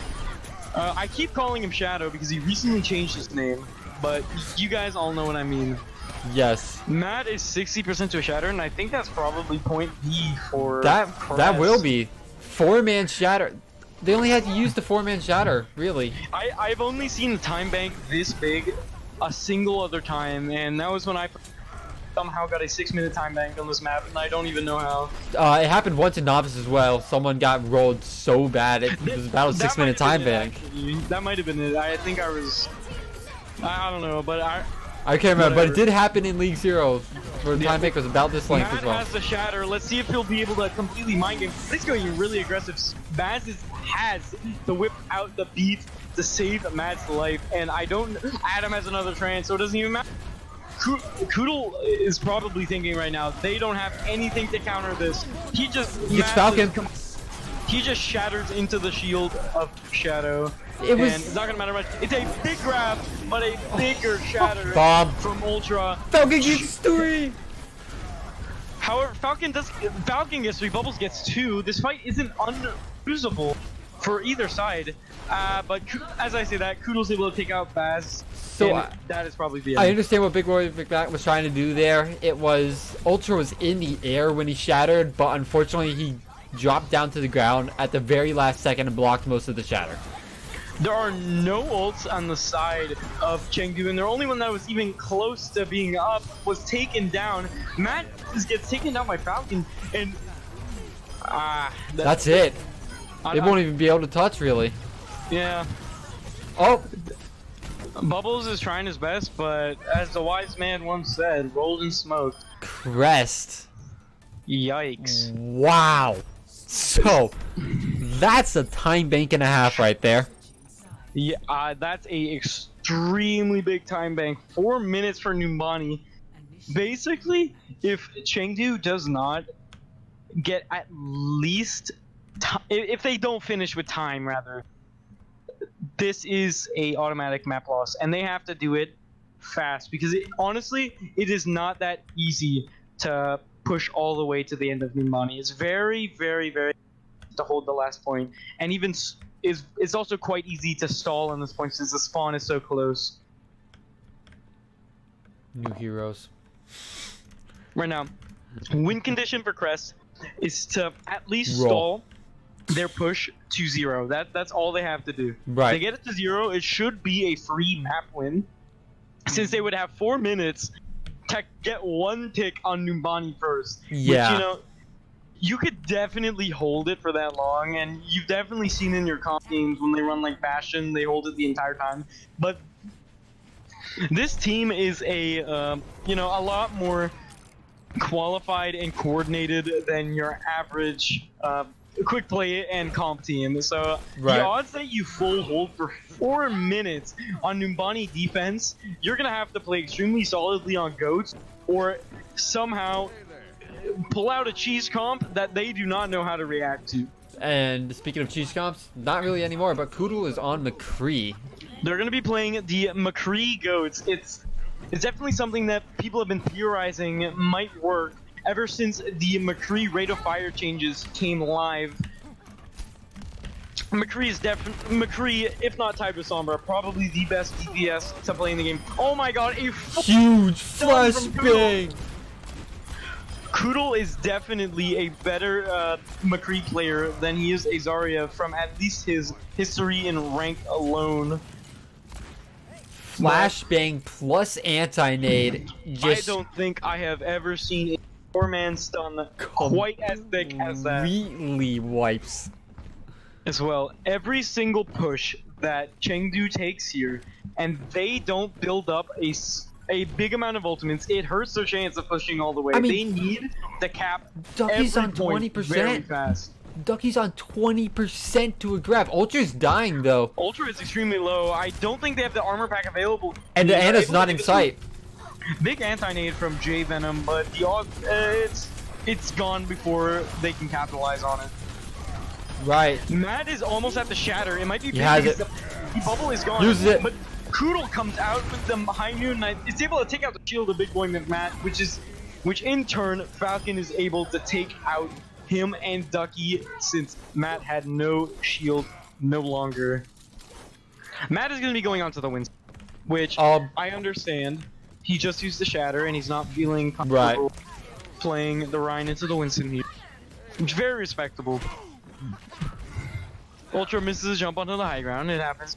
I keep calling him Shadow because he recently changed his name, but you guys all know what I mean. Yes. Matt is 60% to a Shatter, and I think that's probably point B for that. Crest. That will be 4-man Shatter. They only had to use the 4-man Shatter, really. I've only seen the time bank this big a single other time, and that was when I somehow got a 6-minute time bank on this map, and I don't even know how. It happened once in Novice as well. Someone got rolled so bad it was about a 6-minute time bank. That might have been it. I think I was... I don't know, but I can't remember, but it did happen in League Zero, where the time bank was about this length as well. Matt has the Shatter. Let's see if he'll be able to completely mind game. He's going really aggressive. Baz has to whip out the beat to save Matt's life, and I don't... Adam has another trance, so it doesn't even matter. Koodle is probably thinking right now, they don't have anything to counter this. He just... It's Falcon. He just shatters into the shield of Shadow. It was... And it's not gonna matter much. It's a big grab, but a bigger shatter Bomb. from Ultra. Falcon gets 3! However, Falcon gets 3, Bubbles gets 2. This fight isn't unusable for either side. But as I say that, Koodle's able to take out Baz. So that is probably the end. I understand what Big Boy Big Back was trying to do there. It was Ultra was in the air when he shattered, but unfortunately he dropped down to the ground at the very last second and blocked most of the shatter. There are no ults on the side of Chengdu, and the only one that was even close to being up was taken down. Matt just gets taken down by Falcon, and that's it. They won't even be able to touch, really. Yeah. Oh. Bubbles is trying his best, but as the wise man once said, rolled in smoke. Crest. Yikes. Wow. So, that's a time bank and a half right there. Yeah, that's a extremely big time bank. 4 minutes for Numbani. Basically, if Chengdu does not get at least... if they don't finish with time, rather, this is a automatic map loss, and they have to do it fast, because honestly, it is not that easy to push all the way to the end of Numbani. It's very, very, very to hold the last point, and even it's also quite easy to stall on this point since the spawn is so close. New heroes. Right now, win condition for Crest is to at least Roll. stall their push to 0. That's all they have to do. Right. They get it to 0, it should be a free map win, since they would have 4 minutes to get 1 tick on Numbani first. Yeah. Which, you know, you could definitely hold it for that long, and you've definitely seen in your comp games when they run like Bastion, they hold it the entire time. But this team is a, you know, a lot more qualified and coordinated than your average quick play and comp team. So the odds that you full hold for 4 minutes on Numbani defense, you're gonna have to play extremely solidly on goats, or somehow pull out a cheese comp that they do not know how to react to. And speaking of cheese comps, not really anymore, but Koodle is on McCree. They're gonna be playing the McCree goats. It's definitely something that people have been theorizing might work ever since the McCree rate of fire changes came live. McCree is McCree, if not tied with Sombra, probably the best DPS to play in the game. Oh my god, a huge flashbang! Koodle is definitely a better McCree player than he is a Zarya from at least his history in rank alone. Flashbang plus anti-nade. I don't think I have ever seen a 4-man stun quite as thick as that. Completely wipes. As well, every single push that Chengdu takes here, and they don't build up a big amount of ultimates, it hurts their chance of pushing all the way. I mean, they need to cap Ducky's every on point 20%. very fast. Ducky's on 20% to a grab. Ultra's dying though. Ultra is extremely low. I don't think they have the armor pack available. And the Ana's not in sight. Big anti-nade from J Venom, but the odds, it's gone before they can capitalize on it. Right. Matt is almost at the shatter. It might be big has because it. the bubble is gone. Uses it. But Koodle comes out with the high noon knife. It's able to take out the shield of Big Boy Matt, which in turn Falcon is able to take out him and Ducky since Matt had no shield no longer. Matt is going to be going on to the win, which I understand. He just used the Shatter and he's not feeling comfortable playing the Rhine into the Winston here. Which is very respectable. Ultra misses a jump onto the high ground. It happens.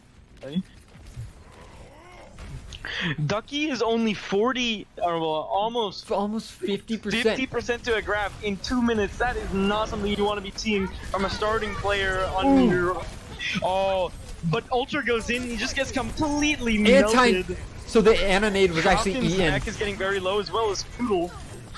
Ducky is only 40, or well, almost 50%. 50% to a grab in 2 minutes. That is not something you want to be seeing from a starting player on your. Oh, but Ultra goes in. He just gets completely melted. So the Anonade was actually Falcon's eaten. mech is getting very low as well as Poodle.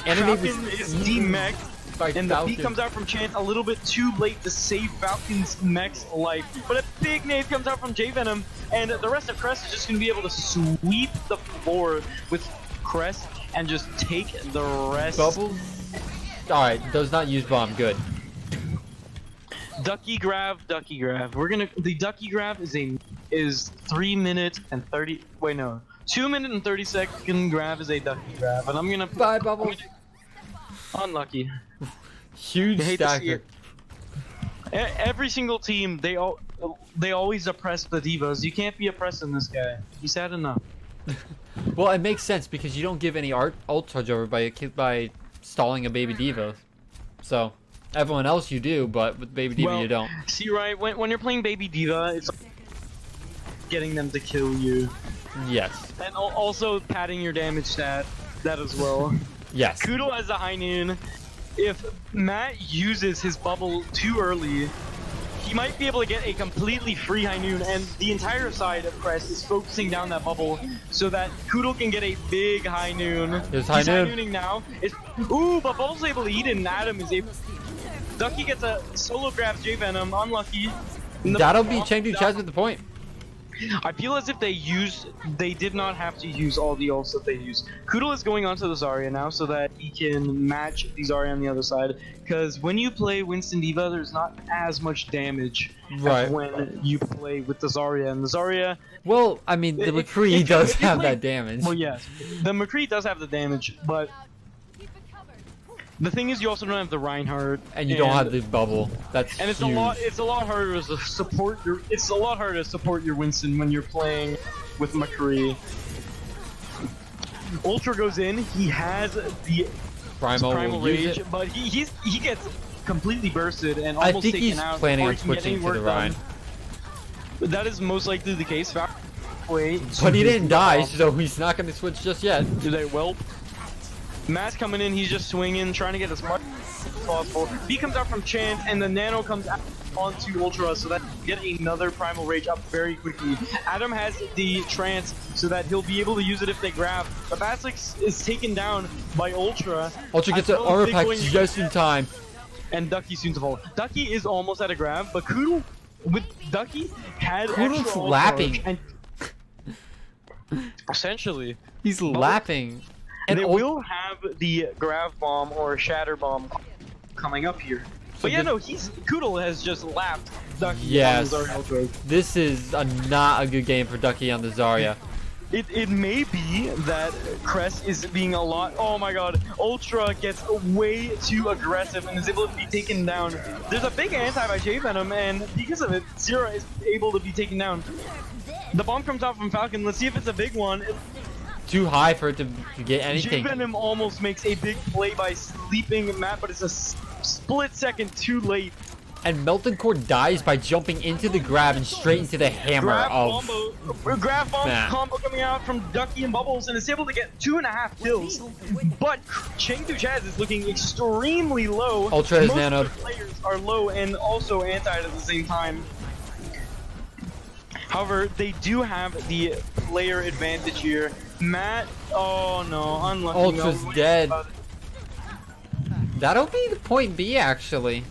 Anonade Falcon is demech. And the beat comes out from Chant a little bit too late to save Falcon's mech's life. But a big nade comes out from J-Venom, and the rest of Crest is just going to be able to sweep the floor with Crest and just take the rest. Bubbles? Alright, does not use bomb, good. Ducky grab, Ducky grab. The Ducky grab is 3 minutes and 30, wait no. 2 minute and 30 second grab is a Ducky grab, and I'm gonna- Bye, Bubbles. Unlucky. Huge stacker. Every single team, they always oppress the divas. You can't be oppressing this guy. He's had enough. Well, it makes sense because you don't give any ult charge over by stalling a baby diva. So everyone else you do, but with baby diva you don't. See, right, when you're playing baby diva, it's getting them to kill you. Yes. And also padding your damage stat, that as well. Yes. Koodle has a high noon. If Matt uses his bubble too early, he might be able to get a completely free high noon, and the entire side of Crest is focusing down that bubble so that Koodle can get a big high noon. He's high nooning now. Ooh, but Bubble's able to eat it, and Adam is able. Ducky gets a solo grabs J-Venom, unlucky. That'll be Chengdu Chaz at the point. I feel as if they did not have to use all the ults that they used. Koodle is going onto the Zarya now so that he can match the Zarya on the other side. Because when you play Winston Diva, there's not as much damage as when you play with the Zarya. And the Zarya... Well, I mean, the McCree does have that damage. Well, yes. The McCree does have the damage, but... The thing is, you also don't have the Reinhardt, and you don't have the bubble. That's and it's huge. a lot harder to support your. It's a lot harder to support your Winston when you're playing with McCree. Ultra goes in. He has the primal rage, but he gets completely bursted and almost taken out. I think he's planning on switching to the Rhine. That is most likely the case. Wait, but he didn't die, so he's not going to switch just yet. Do they whelp? Matt's coming in, he's just swinging, trying to get as much as possible. B comes out from Chant, and the Nano comes out onto Ultra, so that get another Primal Rage up very quickly. Adam has the Trance, so that he'll be able to use it if they grab. But Basilisk is taken down by Ultra. Ultra gets an armor pack just in time. And Ducky soon to fall. Ducky is almost at a grab, but Koodle, with Ducky, had Koodle's lapping. And essentially. He's lapping. And they will have the Grav Bomb or Shatter Bomb coming up here. But yeah, no, Koodle has just lapped Ducky on the Zarya Ultra. This is not a good game for Ducky on the Zarya. It may be that Crest is being a lot. Oh my god, Ultra gets way too aggressive and is able to be taken down. There's a big anti by J-Venom, and because of it, Zero is able to be taken down. The bomb comes out from Falcon. Let's see if it's a big one. Too high for it to get anything. J-Venom almost makes a big play by sleeping Matt, but it's a split second too late. And Melton Core dies by jumping into the grab and straight into the hammer Grab bomb combo coming out from Ducky and Bubbles, and is able to get 2.5 kills. But Chengdu Chaz is looking extremely low. Ultra has Most nanoed. of the players are low and also anti-ed at the same time. However, they do have the player advantage here. Matt, oh no, unlucky. Ultra's dead. That'll be the point B, actually.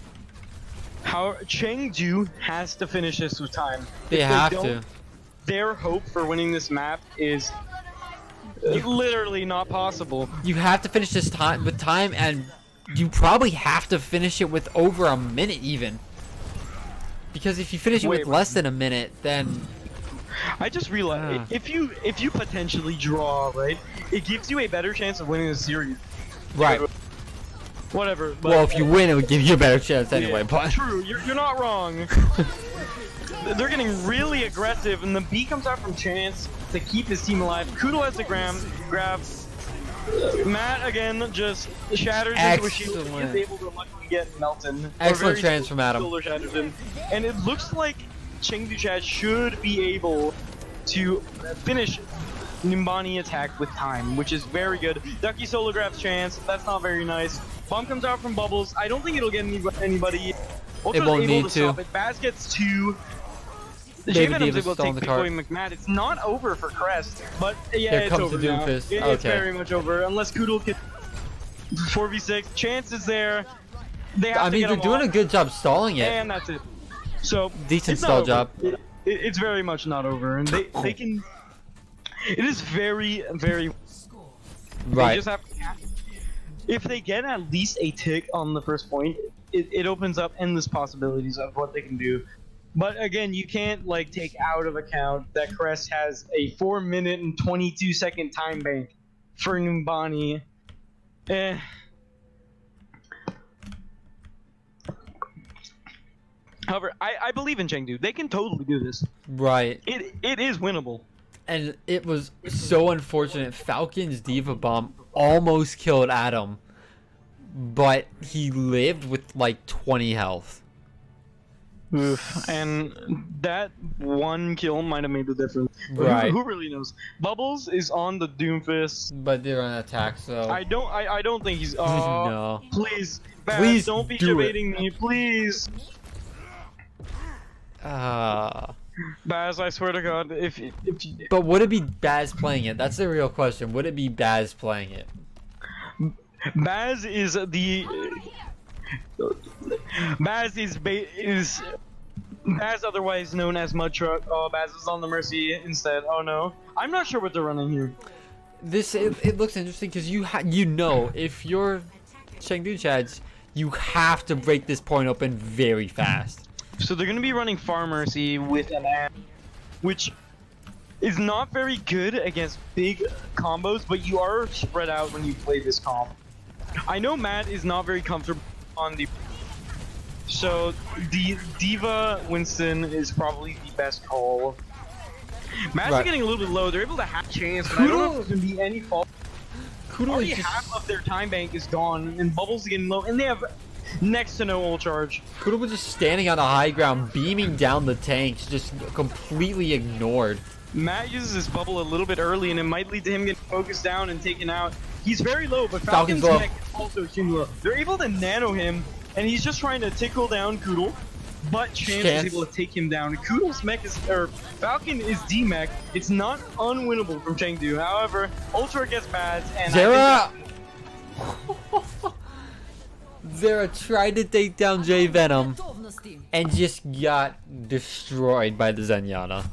Chengdu has to finish this with time. They have to. Their hope for winning this map is literally not possible. You have to finish this with time, and you probably have to finish it with over a minute even. Because if you finish it with less than a minute, then I just realized if you potentially draw, right, it gives you a better chance of winning the series. Right. Whatever. But, Well, if you win, it would give you a better chance anyway. yeah, But true, you're not wrong. They're getting really aggressive, and the B comes out from Chance to keep his team alive. Kudo has the grab. Matt again just shatters into a shield. He is able to luckily get Melton. Excellent transfer from Adam. Solar shattered him. And it looks like Chengdu Chad should be able to finish Nimbani attack with time, which is very good. Ducky solo grabs Chance. That's not very nice. Bomb comes out from Bubbles. I don't think it'll get anybody. Ultra's It won't able need to to. Stop it. Baz gets 2. Baby Venom's Diva's able to still on take the card. McCoy McMahon. It's not over for Crest, but yeah, Here it's comes over the now. Doomfist. It's Okay. very much over, unless Koodle can 4v6. Chance is there. They have I to mean, get they're him doing off, a good job stalling it. and that's it. So Decent it's not stall over. job. It's very much not over, and they can. It is very. They Right. just have. If they get at least a tick on the first point, it opens up endless possibilities of what they can do. But again, you can't like take out of account that Crest has a 4-minute and 22-second time bank for Numbani. However, I believe in Chengdu. They can totally do this. Right. It is winnable. And it was so unfortunate. Falcon's Diva Bomb almost killed Adam, but he lived with like 20 health. Oof. And that one kill might have made the difference. Right. Who really knows? Bubbles is on the Doomfist. But they're on attack, so. I don't think he's. No. Please, Baz, Please don't be do it. debating me, please. Baz, I swear to God, if you, But would it be Baz playing it? That's the real question. Would it be Baz playing it? Baz is the Baz, otherwise known as Mud Truck. Oh, Baz is on the Mercy instead. Oh no, I'm not sure what they're running here. It looks interesting because you know if you're Chengdu Chads, you have to break this point open very fast. So they're gonna be running Far Mercy with an app, which is not very good against big combos, but you are spread out when you play this comp. I know Matt is not very comfortable on the, so the Diva Winston is probably the best call. Matt's Right. getting a little bit low. They're able to have chance, but I don't know if there's gonna be any fault. Kudo Already is just, half of their time bank is gone, and Bubbles is getting low, and they have next to no ult charge. Kudo was just standing on the high ground, beaming down the tanks, just completely ignored. Matt uses his bubble a little bit early, and it might lead to him getting focused down and taken out. He's very low, but Falcon's Falcon's low. mech is also extremely low. They're able to nano him, and he's just trying to tickle down Koodle, but Chance is able to take him down. Koodle's mech is, or Falcon is D-mech. It's not unwinnable from Chengdu. However, Ultra gets bad, and Zera! Zera tried to take down J Venom and just got destroyed by the Zenyatta.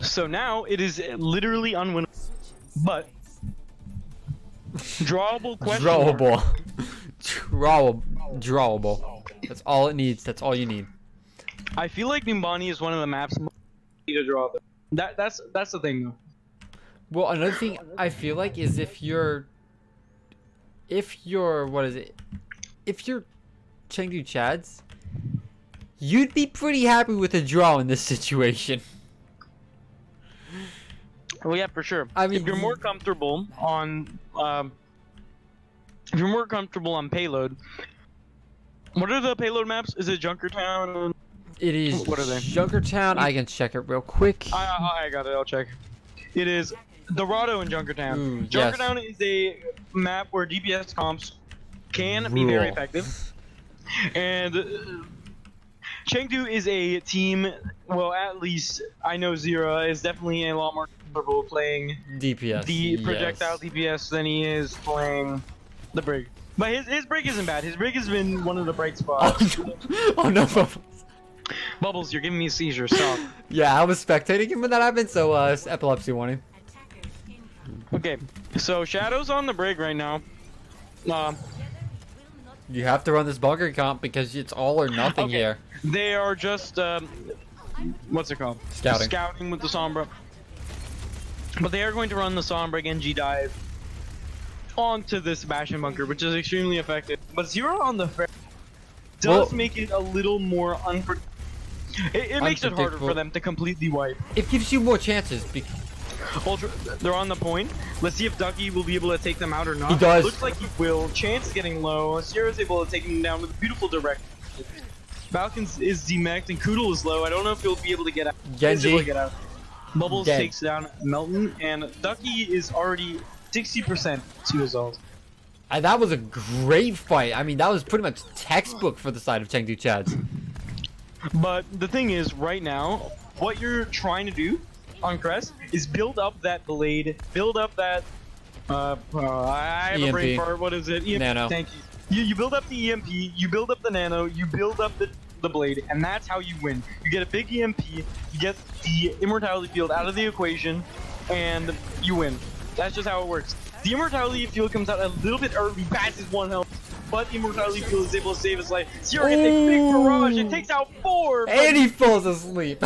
So now it is literally unwinnable, but drawable question. Drawable. Drawable. That's all it needs. That's all you need. I feel like Nimbani is one of the maps most easy to draw. That's the thing though. Well, another thing I feel like is if you're what is it? If you're Chengdu Chads, you'd be pretty happy with a draw in this situation. Well, yeah, for sure. I mean, if you're more comfortable on payload, what are the payload maps? Is it Junkertown? It is What are they? Junkertown. I can check it real quick. I got it. I'll check. It is Dorado and Junkertown. Ooh, yes. Junkertown is a map where DPS comps can be very Rule. effective, and Chengdu is a team. Well, at least I know Zera is definitely a lot more comfortable playing DPS. the projectile yes. DPS than he is playing the Brig. But his Brig isn't bad. His Brig has been one of the bright spots. Oh no. Bubbles, you're giving me a seizure. Stop. Yeah, I was spectating him when that happened, so epilepsy warning. Okay, so Shadow's on the Brig right now. You have to run this bunker comp because it's all or nothing Okay. here. They are just what's it called? Scouting. Scouting with the Sombra. But they are going to run the Sombra Genji dive onto this Bastion bunker, which is extremely effective. But Zero on the fair does make it a little more unpredictable. It makes it harder for them to completely wipe. It gives you more chances. Ultra, they're on the point. Let's see if Ducky will be able to take them out or not. He does. Looks like he will. Chance is getting low. Sierra's able to take him down with a beautiful direct. Falcons is demeched and Koodle is low. I don't know if he'll be able to get out. Genji. He's able to get out. Bubbles Dead. takes down Melton, and Ducky is already 60% to his ult. That was a great fight. I mean, that was pretty much textbook for the side of Chengdu Chads. But the thing is, right now, what you're trying to do on Crest is build up that blade, build up that. I have a brain fart. What is it? EMP. Nano. Thank you. You build up the EMP, you build up the nano, you build up the blade, and that's how you win. You get a big EMP, you get the immortality field out of the equation, and you win. That's just how it works. The immortality field comes out a little bit early, passes 1 health, but the immortality field is able to save his life. Zero gets a big barrage, it takes out 4! And he falls asleep.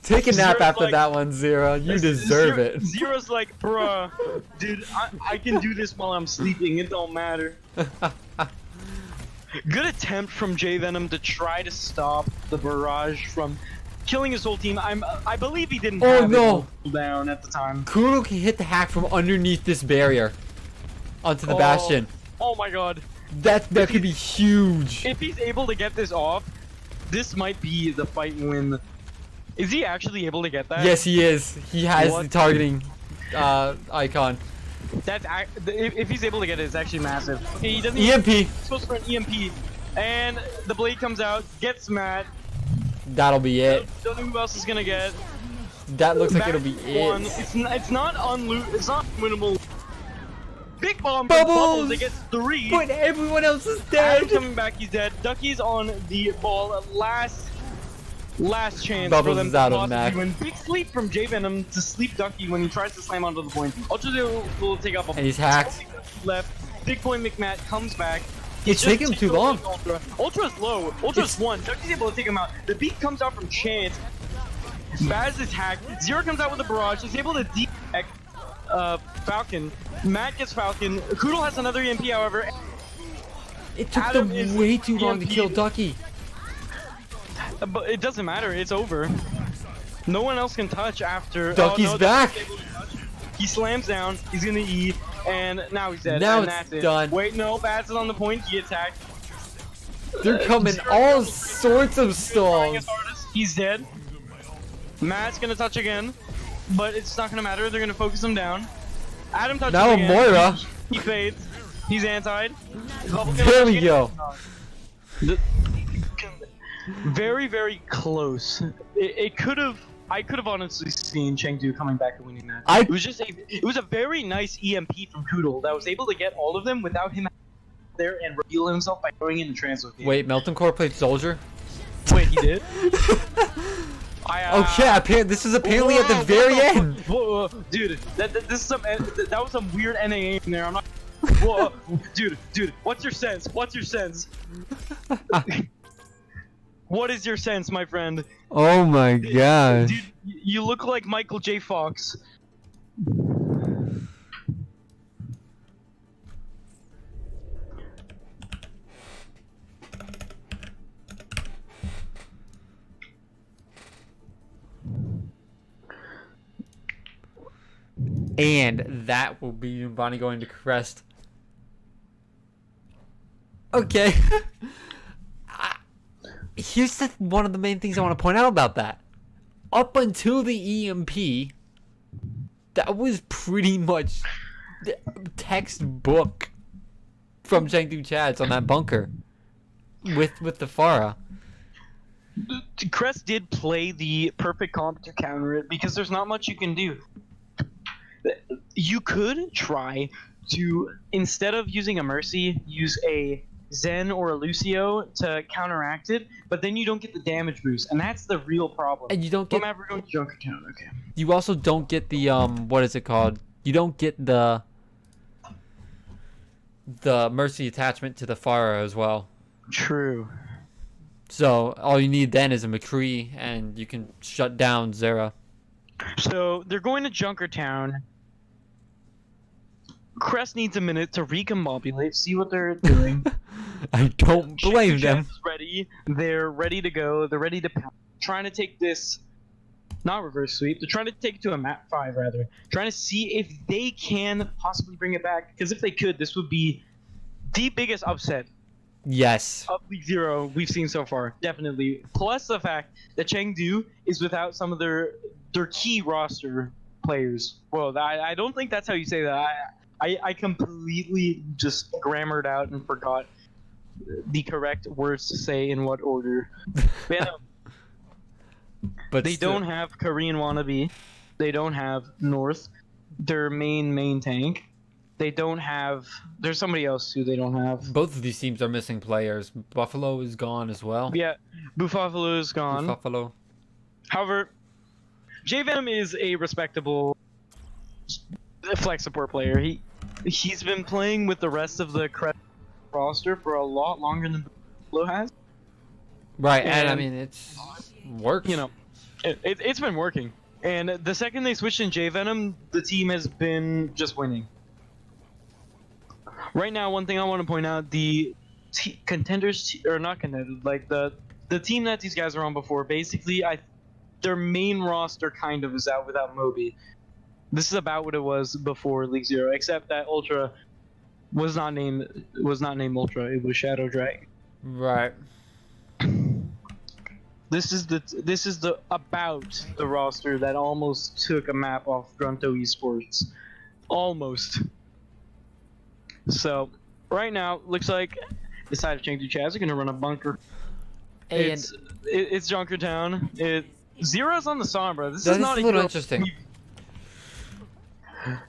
Take a nap after that one, Zero. You deserve it. Zero's like, bruh, dude, I can do this while I'm sleeping, it don't matter. Good attempt from J Venom to try to stop the barrage from killing his whole team. I believe he didn't have it down at the time. Koodle can hit the hack from underneath this barrier onto the Bastion. Oh my god. That could be huge. If he's able to get this off, this might be the fight win. Is he actually able to get that? Yes, he is. He has the targeting icon. That's if he's able to get it, it's actually massive. Okay, he doesn't. EMP. He's supposed for an EMP, and the blade comes out, gets Matt. That'll be it. Don't know who else is gonna get. That looks like it'll be one. it. It's not It's not winnable. Big bomb. Bubbles. It gets 3. But everyone else is dead. Adam coming back. He's dead. Ducky's on the ball. Last chance Bubbles for them is out to of Mac. win. Big sleep from J Venom to sleep Ducky when he tries to slam onto the point. Ultra will take up a And he's hacked. left. Big point McMat comes back. It's taking him too long. Ultra's low. Ultra's 1. Ducky's able to take him out. The beat comes out from Chance. Baz is hacked. Zero comes out with a barrage. He's able to de-hack Falcon. Matt gets Falcon. Koodle has another EMP, however. It took Adam them is way too long to EMP. kill Ducky. But it doesn't matter. It's over. No one else can touch after. Ducky's back. He slams down. He's gonna E, and now he's dead. Now and it's that's done. It. Wait, no. Baz is on the point. He attacked. They're coming all sorts of Trying his stalls. hardest. He's dead. Matt's gonna touch again, but it's not gonna matter. They're gonna focus him down. Adam touches Now again. Moira. He fades. He's antied. There we go. Very, very close. It could have. I could have honestly seen Chengdu coming back and winning that. It was a very nice EMP from Koodle that was able to get all of them without him there and reveal himself by throwing in the translocate. Wait, Melton Core played Soldier? Wait, he did? Okay, this is apparently at the very end. Whoa, dude, this is that was some weird NAA in there. I'm not. Whoa, dude, what's your sense? What's your sense? What is your sense, my friend? Oh my gosh. Dude, you look like Michael J. Fox. And that will be Bonnie going to Crest. Okay. Here's one of the main things I want to point out about that. Up until the EMP, that was pretty much textbook from Chengdu Chads on that bunker with the Pharah. Crest did play the perfect comp to counter it because there's not much you can do. You could try to, instead of using a Mercy, use a Zen or a Lucio to counteract it, but then you don't get the damage boost, and that's the real problem. And you don't get. I'm ever going to Junker Town, okay. You also don't get the what is it called? You don't get the Mercy attachment to the Pharah as well. True. So all you need then is a McCree, and you can shut down Zera. So they're going to Junkertown. Crest needs a minute to recombobulate, see what they're doing. I don't blame Chengdu them. is ready. They're ready to go. They're ready to pound. Trying to take this, not reverse sweep. They're trying to take it to a map 5 rather. Trying to see if they can possibly bring it back. Because if they could, this would be the biggest upset Yes. of League 0 we've seen so far. Definitely. Plus the fact that Chengdu is without some of their key roster players. Well, I don't think that's how you say that. I completely just grammared out and forgot the correct words to say in what order. Venom. But They still- don't have Korean wannabe. They don't have North, their main tank. They don't have. There's somebody else who they don't have. both of these teams are missing players. Buffalo is gone as well. Yeah, Buffalo is gone. Buffalo. However, J Venom is a respectable flex support player. He's been playing with the rest of the Crest roster for a lot longer than Buffalo has. Right, and I And- mean it's works. You know, it's been working. And the second they switched in J Venom, the team has been just winning. Right now, one thing I want to point out: the contenders, or not contenders, like the team that these guys were on before. Basically, their main roster kind of is out without Moby. This is about what it was before League 0, except that Ultra was not named Ultra. It was Shadow Dragon. Right. This is the about the roster that almost took a map off Grunto Esports. Almost. So, right now, looks like the side of Chengdu Chaz are going to run a bunker. And It's Junkertown. Zero's on the Sombra. This that is is not a little interesting.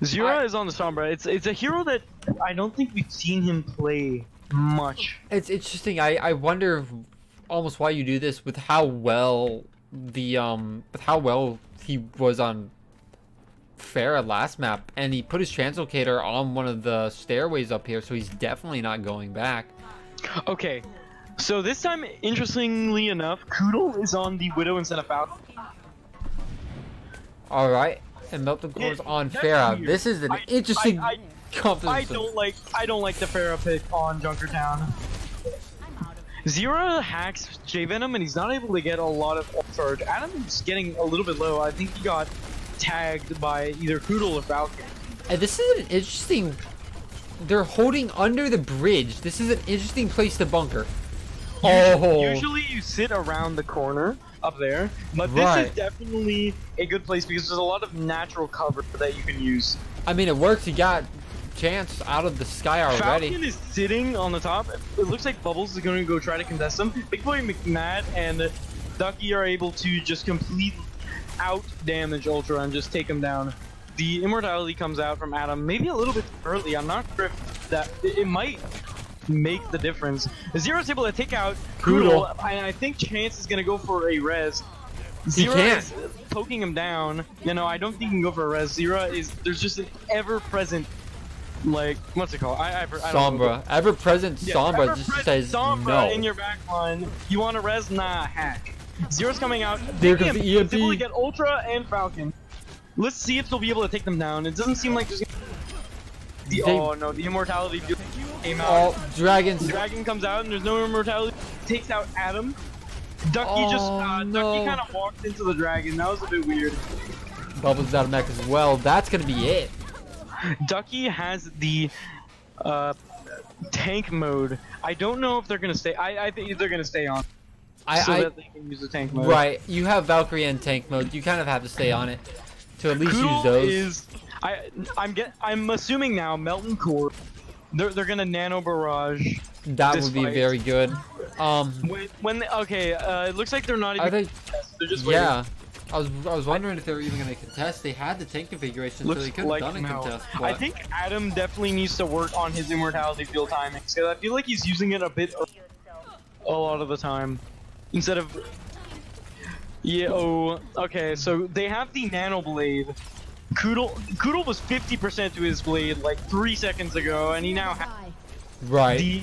Zero is on the Sombra. It's a hero that I don't think we've seen him play much. It's interesting. I wonder almost why you do this with how well he was on Farah last map, and he put his translocator on one of the stairways up here, so he's definitely not going back. Okay, so this time, interestingly enough, Koodle is on the Widow instead of Falcon. All right, and Melton Core's on that's Farah. weird. This is an interesting I composition. don't like the Farah pick on Junkertown. Zero hacks J Venom and he's not able to get a lot of ult charge. Adam is getting a little bit low. I think he got tagged by either Koodle or Falcon. And this is an interesting. They're holding under the bridge. This is an interesting place to bunker. Oh, Usually you sit around the corner up there, but this Right. is definitely a good place because there's a lot of natural cover that you can use. I mean it works. You got chance out of the sky already. Falcon is sitting on the top. It looks like Bubbles is going to go try to contest him. Big Boy McMad and Ducky are able to just completely out damage Ultra and just take him down. The immortality comes out from Adam, maybe a little bit early. I'm not sure if that it might make the difference. Zero's able to take out Koodle. Koodle, and I think Chance is going to go for a res. He Zero can't. is poking him down. I don't think he can go for a res. There's just an ever-present, like, what's it called? I don't know. Sombra, ever-present Sombra just ever-present says Sombra no. in your back line. You want a res? Nah, hack. Zero's coming out. There Big goes the Imp is able to EMP. get Ultra and Falcon. Let's see if they'll be able to take them down. It doesn't seem like there's oh no, the immortality came out. All dragons. Dragon comes out and there's no immortality. Takes out Adam. Ducky Oh, no. Ducky kind of walked into the dragon. That was a bit weird. Bubbles out of mech as well. That's gonna be it. Ducky has the tank mode. I don't know if they're gonna stay. I think they're gonna stay on so that they can use the tank mode. Right. You have Valkyrie and tank mode. You kind of have to stay on it to at least use Koodle those. is I'm assuming now Melton Core. They're gonna nano barrage. That this would be fight. very good. It looks like they're not even. Are they? They're just waiting. Yeah. I was wondering if they were even gonna contest. They had the tank configuration, Looks so they could have like done a no. contest. I But think Adam definitely needs to work on his immortality field timing because I feel like he's using it a bit a lot of the time instead of. Yeah. Oh. Okay. So they have the nano blade. Koodle was 50% to his blade like 3 seconds ago, and he now has right. the.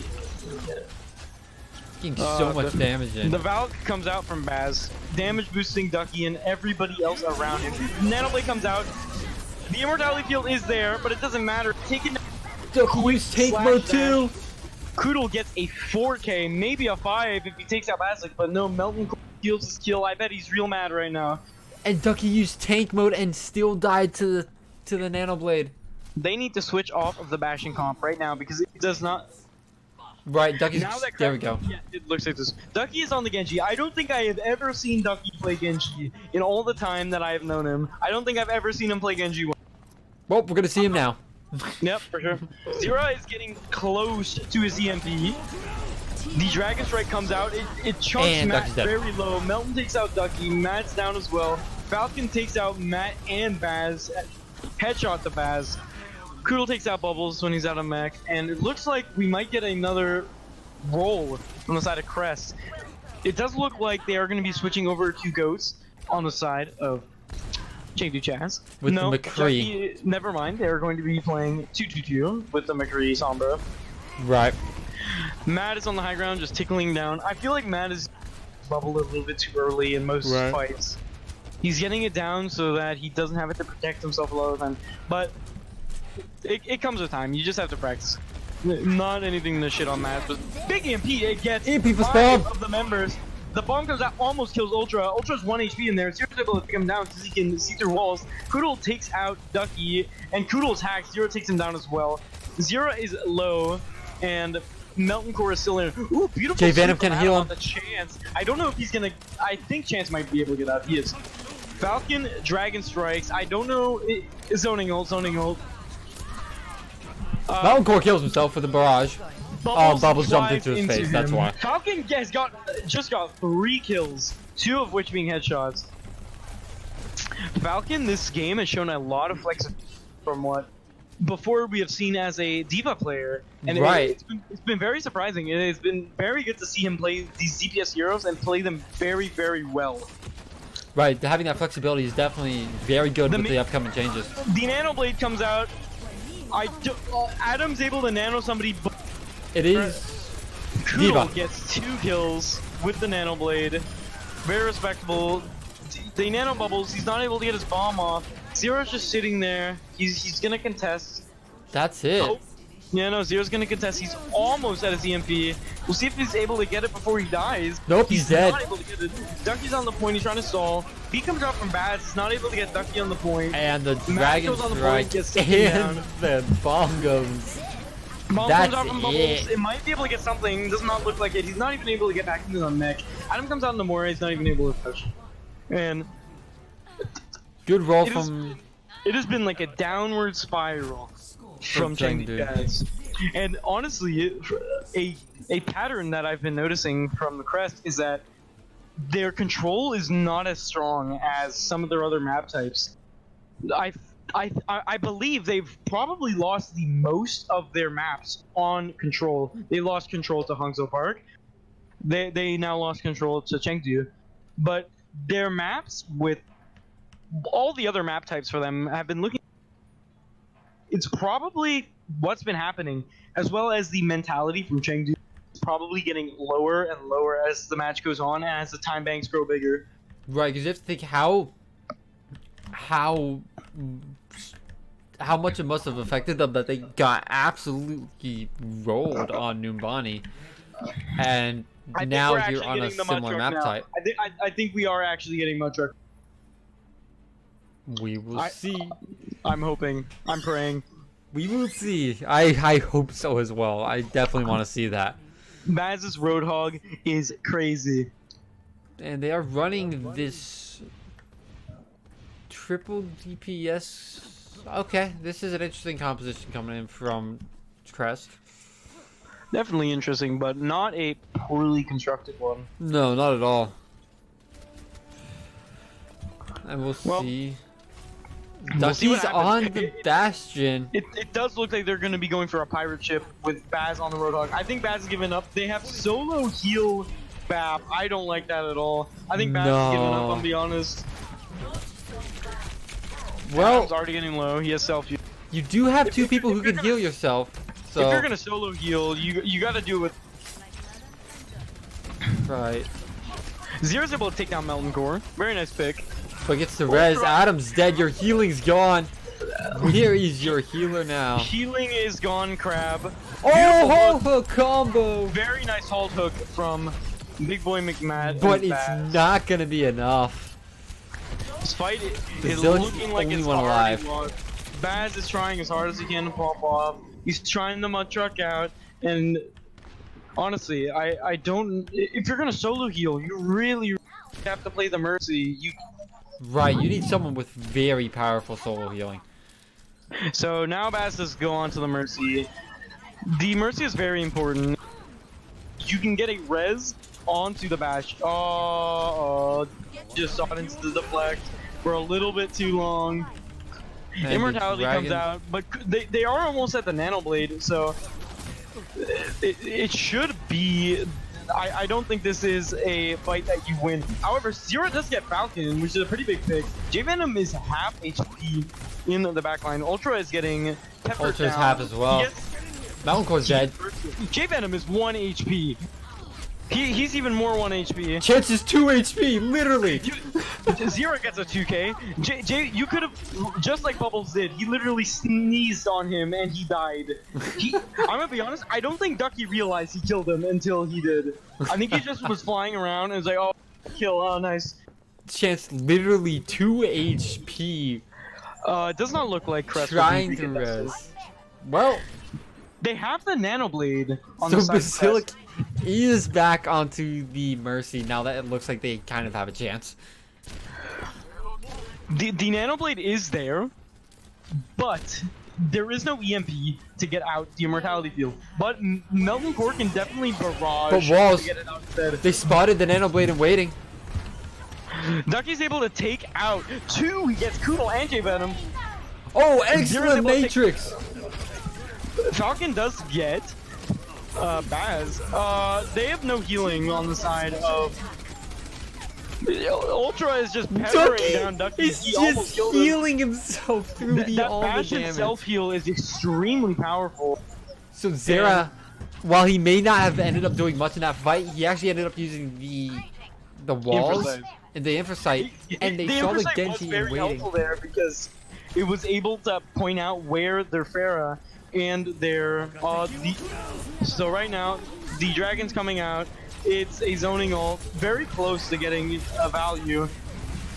Getting so much damage in. The Valk comes out from Baz, damage boosting Ducky and everybody else around him. Nanoblade comes out. The immortality field is there, but it doesn't matter. Taking Ducky use tank mode too. Koodle gets a 4K, maybe a 5 if he takes out Basic, but no, Melton steals his kill. I bet he's real mad right now. And Ducky used tank mode and still died to the Nanoblade. They need to switch off of the bashing comp right now because it does not. Right, Ducky's. Now that There we go. Yeah, it looks like this. Ducky is on the Genji. I don't think I have ever seen Ducky play Genji in all the time that I have known him. I don't think I've ever seen him play Genji. Well, we're gonna see him now. Yep, for sure. Zira is getting close to his EMP. The Dragon Strike comes out. It chunks And Matt Ducky's dead. very low. Melton takes out Ducky. Matt's down as well. Falcon takes out Matt and Baz. Headshot to Baz. Koodle takes out Bubbles when he's out of mech. And it looks like we might get another roll from the side of Crest. It does look like they are going to be switching over to Goats on the side of Chengdu Chaz. With no, the McCree. Ducky, never mind. They're going to be playing 2-2-2 with the McCree Sombra. Right. Matt is on the high ground, just tickling down. I feel like Matt is bubbled a little bit too early in most fights. He's getting it down so that he doesn't have it to protect himself a lot of the time. But it comes with time. You just have to practice. Not anything to shit on Matt, but big EMP. It gets EMP for 5 spam. of the members. The bomb comes out, almost kills Ultra. Ultra's 1 HP in there. Zero's able to pick him down because he can see through walls. Koodle takes out Ducky, and Koodle's hacked. Zero takes him down as well. Zero is low, and Melton Core is still in. Ooh, beautiful. Jay Venom sweep can from heal Adam him. on the Chance. I don't know if he's gonna. I think Chance might be able to get out. He is. Falcon, Dragon Strikes. I don't know. Zoning ult. Mountain Core kills himself with a barrage. Bubbles jumped drives into his face, that's why. Falcon has just got 3 kills, 2 of which being headshots. Falcon this game has shown a lot of flexibility from what before we have seen as a diva player, and right. it's been very surprising. It has been very good to see him play these DPS heroes and play them very, very well. Right, having that flexibility is definitely very good with the upcoming changes. The Nanoblade comes out. Adam's able to nano somebody. It is Koodle Diva. gets 2 kills with the Nanoblade. Very respectable. The nano bubbles, he's not able to get his bomb off. Zero's just sitting there. He's gonna contest. That's it. Oh. Yeah, no, Zero's gonna contest. He's almost at his EMP. We'll see if he's able to get it before he dies. Nope, he's dead. Not able to get it. Ducky's on the point, he's trying to stall. He comes out from Baz, he's not able to get Ducky on the point. And the Matt Dragon goes on the Strike point, gets taken and down. the bomb goes. Bomb That's comes out from Bubbles. it. It might be able to get something. Does not look like it. He's not even able to get back into the mech. Adam comes out in the Moira. He's not even able to touch. And Good roll It is- from it has been like a downward spiral from Chengdu. Chengdu. And honestly, a pattern that I've been noticing from the Crest is that their control is not as strong as some of their other map types. I believe they've probably lost the most of their maps on control. They lost control to Hangzhou Park. They now lost control to Chengdu. But their maps with all the other map types for them have been looking. It's probably what's been happening, as well as the mentality from Chengdu. It's probably getting lower and lower as the match goes on and as the time banks grow bigger. right, because you have to think how much it must have affected them that they got absolutely rolled on Numbani, and I think now we're you're actually on a getting the similar Mudtruck map now. type. I think we are actually getting Mudtruck. We will see. I'm hoping. I'm praying. We will see. I hope so as well. I definitely want to see that. Maz's Roadhog is crazy. And they are running this triple DPS. Okay, this is an interesting composition coming in from Crest. Definitely interesting, but not a poorly constructed one. No, not at all. And we'll Well, see. We'll see what Ducky's on happens. the Bastion. It does look like they're going to be going for a pirate ship with Baz on the Roadhog. I think Baz has given up. They have solo heal Bap. I don't like that at all. I think Baz has given up, I'll be honest. Well, Adam's already getting low. He has self-heal. you do have two if people you're who can gonna- heal yourself. If you're So going to solo heal, you got to do it with... Right. Zero's able to take down Melton Core. Very nice pick. But gets the res. Adam's dead. Your healing's gone. Where is your healer now? Healing is gone, Crab. Oh, combo. Very nice hold hook from Big Boy McMahon. But it's not gonna be enough. This fight is Zillick's looking like only it's one already alive. lost. Baz is trying as hard as he can to pop off. He's trying the mud truck out, and honestly, I don't. If you're gonna solo heal, you really have to play the Mercy. Right, you need someone with very powerful solo healing. So now Baz does go on to the Mercy. The Mercy is very important. You can get a res onto the bash. Just sought into the deflect for a little bit too long. And Immortality comes out, but they are almost at the Nano Blade, so it should be. I don't think this is a fight that you win. However, Zero does get Falcon, which is a pretty big pick. J-Venom is half HP in the backline. Ultra is getting peppered Ultra's down. half as well. Mountain Core's dead. J-Venom is 1 HP. He's even more 1 HP. Chance is 2 HP, literally. Zero gets a 2K. You could have, just like Bubbles did, he literally sneezed on him and he died. I'm gonna be honest, I don't think Ducky realized he killed him until he did. I think he just was flying around and was like, oh, kill, oh, nice. Chance literally 2 HP. It does not look like Crest Trying to res. Well, they have the Nano Blade on so the side of Basilic Crest. is back onto the Mercy now that it looks like they kind of have a chance. The Nano Blade is there, but there is no EMP to get out the Immortality field. But Melton Core can definitely barrage But Walls, to get it out instead. they spotted the Nano Blade and waiting. Ducky's able to take out 2. He gets Koodle and J-Venom. Oh, Zero's excellent able to take- Matrix! Falcon does get Baz. They have no healing on the side of. Ultra is just peppering down Ducky. He's He almost just killed him. healing himself through all the Bash and damage. self-heal is extremely powerful. So Zera, while he may not have ended up doing much in that fight, he actually ended up using the walls Infrasight. and the Infrasight, and they saw the Infrasight was Genji very in waiting. helpful there because it was able to point out where their Pharah and their so right now the dragon's coming out. It's a zoning ult, very close to getting a value.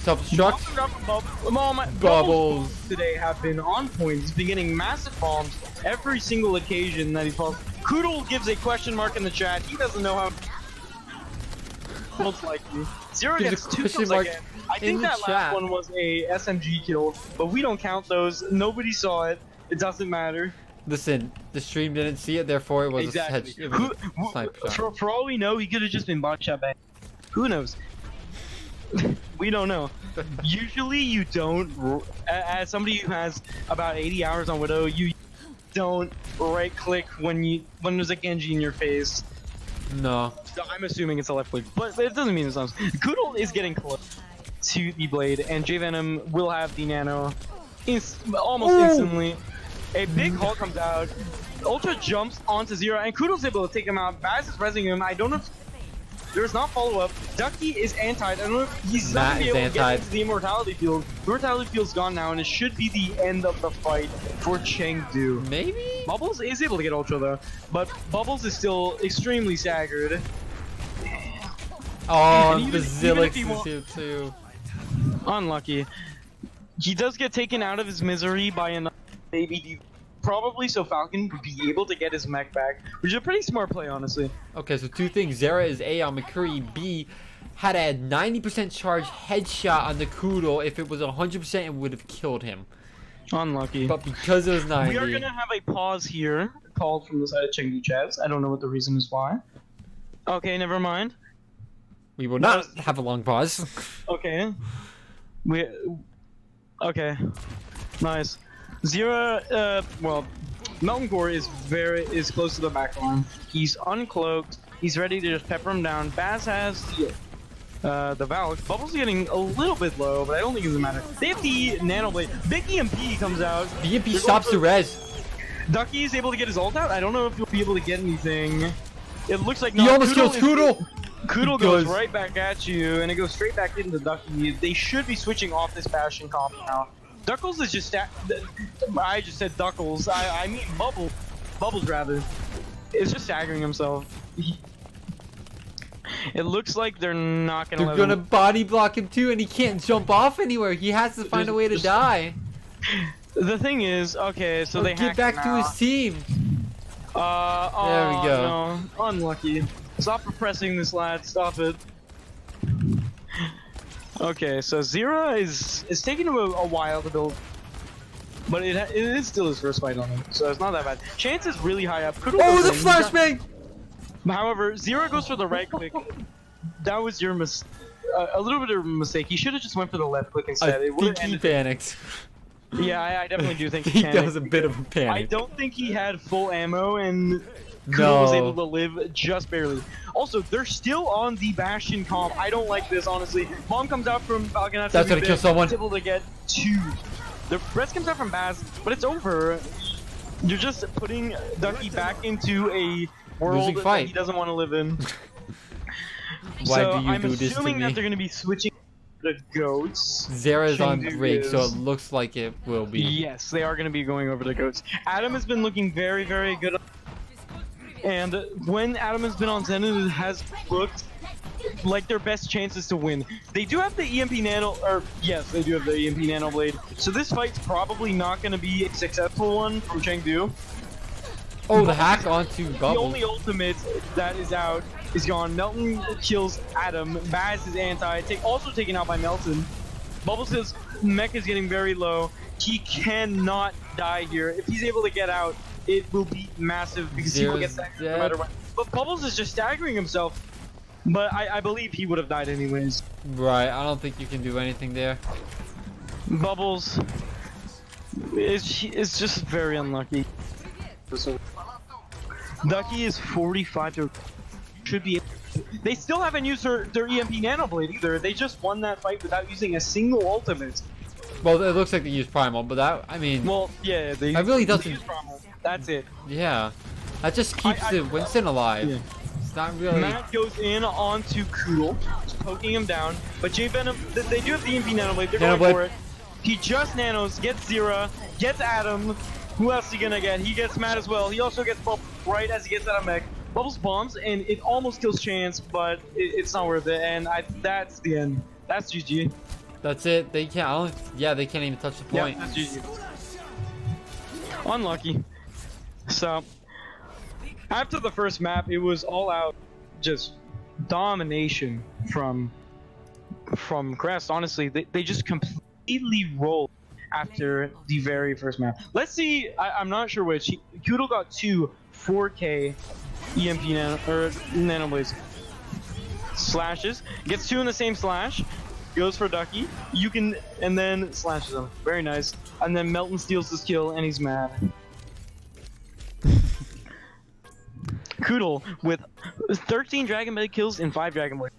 Self-destruct. Bubbles today have been on point. He's been getting massive bombs every single occasion that he falls. Koodle gives a question mark in the chat. He doesn't know how. Most likely. Zero There's gets a 2 question kills mark again. I in think the that chat. last one was a SMG kill, but we don't count those. Nobody saw it. It doesn't matter. Listen, the stream didn't see it, therefore it was Exactly. a sniper shot. For all we know, he could have just been body shot bang. Who knows? We don't know. Usually you don't, as somebody who has about 80 hours on Widow, you don't right click when there's a Genji in your face. No. So I'm assuming it's a left click, but it doesn't mean it's not. Koodle is getting close to the blade, and J-Venom will have the nano almost instantly. A big haul comes out. Ultra jumps onto Zero, and Koodle's able to take him out. Baz is rezzing him. I don't know if there's not follow-up. Ducky is antied. I don't know if he's not going to be able to get into the Immortality field. Immortality field's gone now, and it should be the end of the fight for Chengdu. Maybe? Bubbles is able to get Ultra though, but Bubbles is still extremely staggered. Oh, And Bazilix even if is here too. Unlucky. He does get taken out of his misery by another baby D. Probably so Falcon would be able to get his mech back, which is a pretty smart play, honestly. Okay, so 2 things. Zera is A on McCurry. B had a 90% charge headshot on the Koodle. If it was 100%, it would have killed him. Unlucky. But because it was 90... We are going to have a pause here, called from the side of Chengdu Chavs. I don't know what the reason is why. Okay, never mind. We will not have a long pause. Okay. Okay. Nice. Zero, well, Melton Core is close to the back line. He's uncloaked. He's ready to just pepper him down. Baz has the Valk. Bubbles getting a little bit low, but I don't think it doesn't matter. They have the Nano Blade. Big EMP comes out. The EMP stops the res. Ducky is able to get his ult out. I don't know if he'll be able to get anything. It looks like He almost kills Koodle. Koodle goes right back at you, and it goes straight back into Ducky. They should be switching off this Bastion comp now. Duckles is just I just said Duckles. I mean Bubbles. Bubbles rather. It's just staggering himself. It looks like they're not gonna. They're gonna body block him too, and he can't jump off anywhere. He has to find a way to die. The thing is, okay, so they get back to his team. There we go. No, unlucky. Stop repressing this lad. Stop it. Okay, so Zira is taking him a while to build, but it is still his first fight on him, so it's not that bad. Chance is really high up. Oh, the flashbang! However, Zira goes for the right click. That was your a little bit of a mistake. He should have just went for the left click instead. I think he panicked. Yeah, I definitely do think he was a bit of a panic. I don't think he had full ammo, and Koodle was able to live just barely. Also, they're still on the Bastion comp. I don't like this, honestly. Bomb comes out from Falcon. That's gonna kill someone. He's able to get 2. The rest comes out from Baz, but it's over. You're just putting Ducky back into a world that he doesn't want to live in. Why so do you I'm do this to me? assuming that they're going to be switching the goats. Zera's on break, so it looks like it will be. Yes, they are going to be going over the goats. Adam has been looking very, very good. And when Adam has been on Zenith, it has looked like their best chances to win. They do have the EMP Nano, or yes, they do have the EMP Nano Blade. So this fight's probably not going to be a successful one from Chengdu. Oh, the hack onto Bubbles. The only ultimate that is out is gone. Melton kills Adam. Baz is anti. Also taken out by Melton. Bubbles' mech is getting very low. He cannot die here. If he's able to get out, it will be massive because he will get staggered no matter what. But Bubbles is just staggering himself. But I believe he would have died anyways. Right, I don't think you can do anything there. Bubbles is just very unlucky. Ducky is 45 to should be. They still haven't used their EMP Nano Blade either. They just won that fight without using a single ultimate. Well, it looks like they used Primal, but that, I mean... Well, yeah, they really doesn't... use Primal. That's it. Yeah. That just keeps the Winston alive. Yeah. It's not really... Matt goes in onto Koodle, poking him down, but J Venom, they do have the EMP Nano Blade. They're going for it. He just nanos, gets Zira, gets Adam. Who else is he gonna get? He gets Matt as well. He also gets Bubbles right as he gets out of mech. Bubbles bombs, and it almost kills Chance, but it's not worth it. And that's the end. That's GG. That's it. They can't. Yeah, they can't even touch the point. Yeah, that's GG. Unlucky. So after the first map, it was all out, just domination from Crest. Honestly, they just completely rolled after the very first map. Let's see. I'm not sure which. Koodle got 2 4K EMP Nano Blades. Slashes. Gets 2 in the same slash. Goes for Ducky. You can, and then slashes him. Very nice. And then Melton steals this kill, and he's mad. Koodle with 13 Dragon Blade kills and 5 Dragon Blade.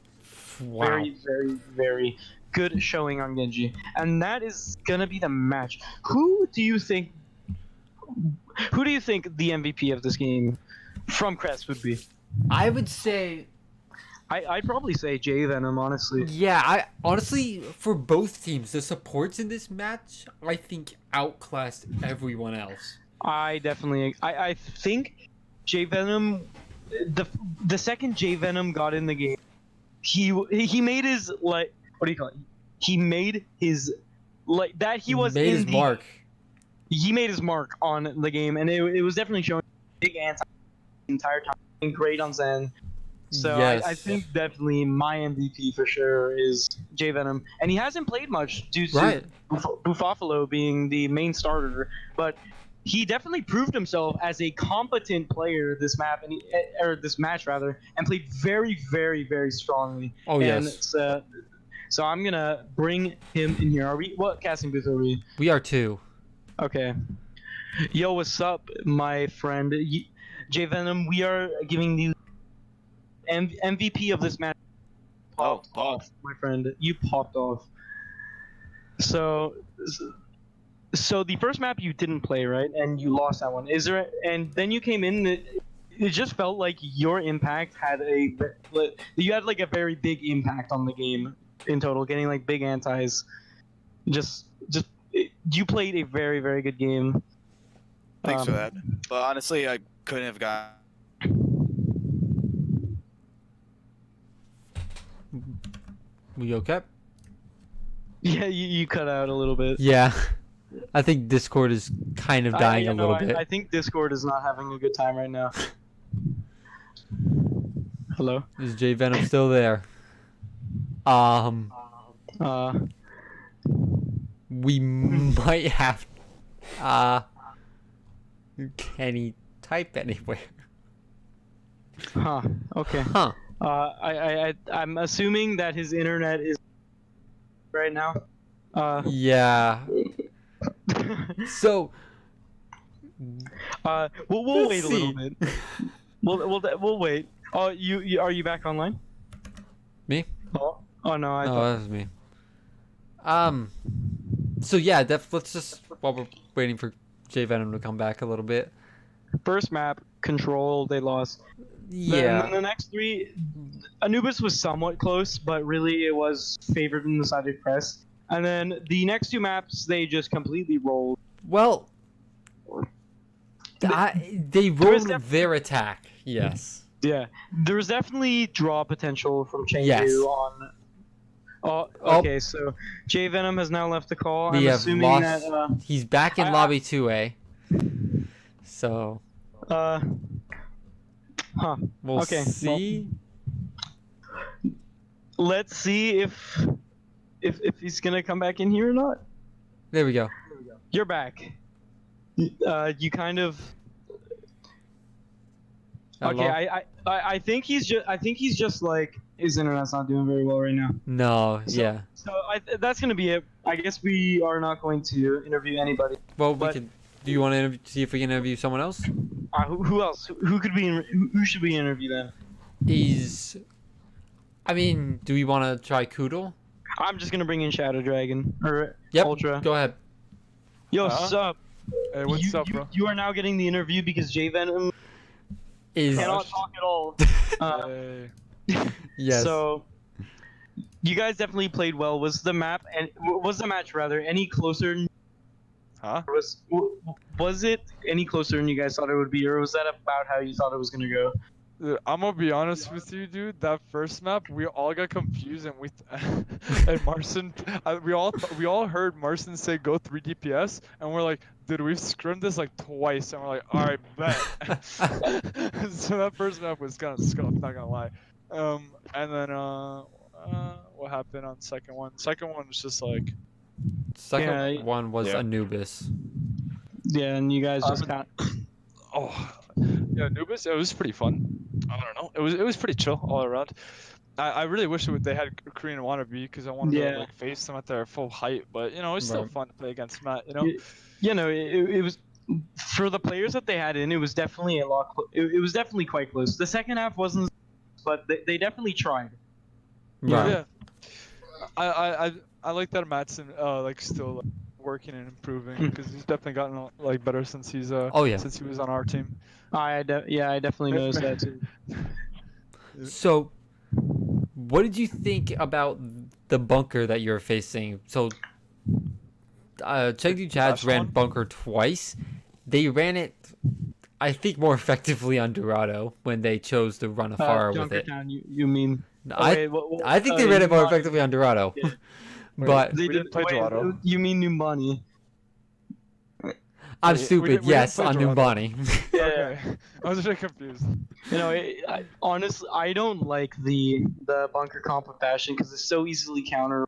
Wow. Very, very, very good showing on Genji. And that is gonna be the match. Who do you think the MVP of this game from Crest would be? I would say... I'd probably say J Venom, honestly. Yeah, honestly, for both teams, the supports in this match, I think, outclassed everyone else. I think J Venom, the second J Venom got in the game, he made his, like, what do you call it? He made his, like, that he was made his mark. He made his mark on the game, and it was definitely showing big anti the entire time. Great on Zen. So yes. I think definitely my MVP for sure is J Venom, and he hasn't played much due to Buffalo being the main starter, but he definitely proved himself as a competent player this map, or this match rather, and played very, very, very strongly. Oh and yes. So I'm gonna bring him in here. Are we? What casting booth are we? We are 2. Okay. Yo, what's up, my friend? J Venom, we are giving you MVP of this match. Popped off, my friend. You popped off. So the first map you didn't play, right? And you lost that one. And then you came in. it just felt like your impact had you had like a very big impact on the game in total, getting like big antis. You played a very very good game. Thanks for Um, that. But honestly, I couldn't have got. We okay? Yeah, you cut out a little bit. Yeah. I think Discord is kind of dying a little bit. I think Discord is not having a good time right now. Hello. Is J Venom still there? We might have. Can he type anywhere? Huh. Okay. Huh. I'm assuming that his internet is right now. Yeah. So. We'll Let's wait a see. little bit. We'll wait. Oh, you are you back online? Me? Oh no, I No, thought. that was me. So yeah, let's just while we're waiting for J Venom to come back a little bit. First map, Control, they lost. Then the next three, Anubis was somewhat close, but really it was favored in the side of Crest. And then the next two maps, they just completely rolled. Well, they rolled their attack. Yes. Yeah, there was definitely draw potential from Chengdu Yes. on. Oh, okay. So J Venom has now left the call. We I'm have assuming lost. that. He's back in lobby 2A. So Huh. we'll Okay, see. Let's see if he's gonna come back in here or not. There we go. You're back. You kind of. Hello? Okay, I think he's just like his internet's not doing very well right now. No. Yeah. So that's gonna be it. I guess we are not going to interview anybody. Well, we but- can. Do you want to see if we can interview someone else? Who else? Who could we? Who should we interview then? I mean, do we want to try Koodle? I'm just gonna bring in Shadow Dragon or Yep. Ultra. Go ahead. Yo, Huh? sup? Hey, what's up, bro? You are now getting the interview because J Venom Is cannot talk at all. Hey. yes. So you guys definitely played well. Was the match rather any closer? Huh? Was it any closer than you guys thought it would be, or was that about how you thought it was gonna go? Dude, I'm gonna be honest with you, dude. That first map, we all got confused, and and Marcin, we all heard Marcin say go 3 DPS, and we're like, dude, we've scrimmed this like twice, and we're like, all right, bet. So that first map was kind of scuffed, not gonna lie. And then what happened on second one? Second one was just like, Second one was Yeah. Anubis. Yeah, and you guys just kind of. oh, yeah, Anubis. It was pretty fun. I don't know. It was pretty chill all around. I really wish they had Korean wannabe because I wanted to like face them at their full height. But you know, it's still Right. fun to play against Matt. You know. You know, it was for the players that they had in. It was definitely a lot. It was definitely quite close. The second half wasn't, but they definitely tried. Right. Yeah. I like that Matt's like still like, working and improving because he's definitely gotten like better since he's Oh, yeah. since he was on our team. I definitely noticed that too. So, what did you think about the bunker that you're facing? So, Chengdu Chads Last ran one? bunker twice. They ran it, I think, more effectively on Dorado when they chose to run afar with it. Junkertown, you mean? I think they ran it more effectively on Dorado. Yeah. But We didn't play Dorado. You mean Numbani? I'm we stupid. didn't Yes, play on Dorado. Numbani. Yeah. Okay. I was a bit confused. You know, honestly, I don't like the bunker comp of Bastion because it's so easily counter.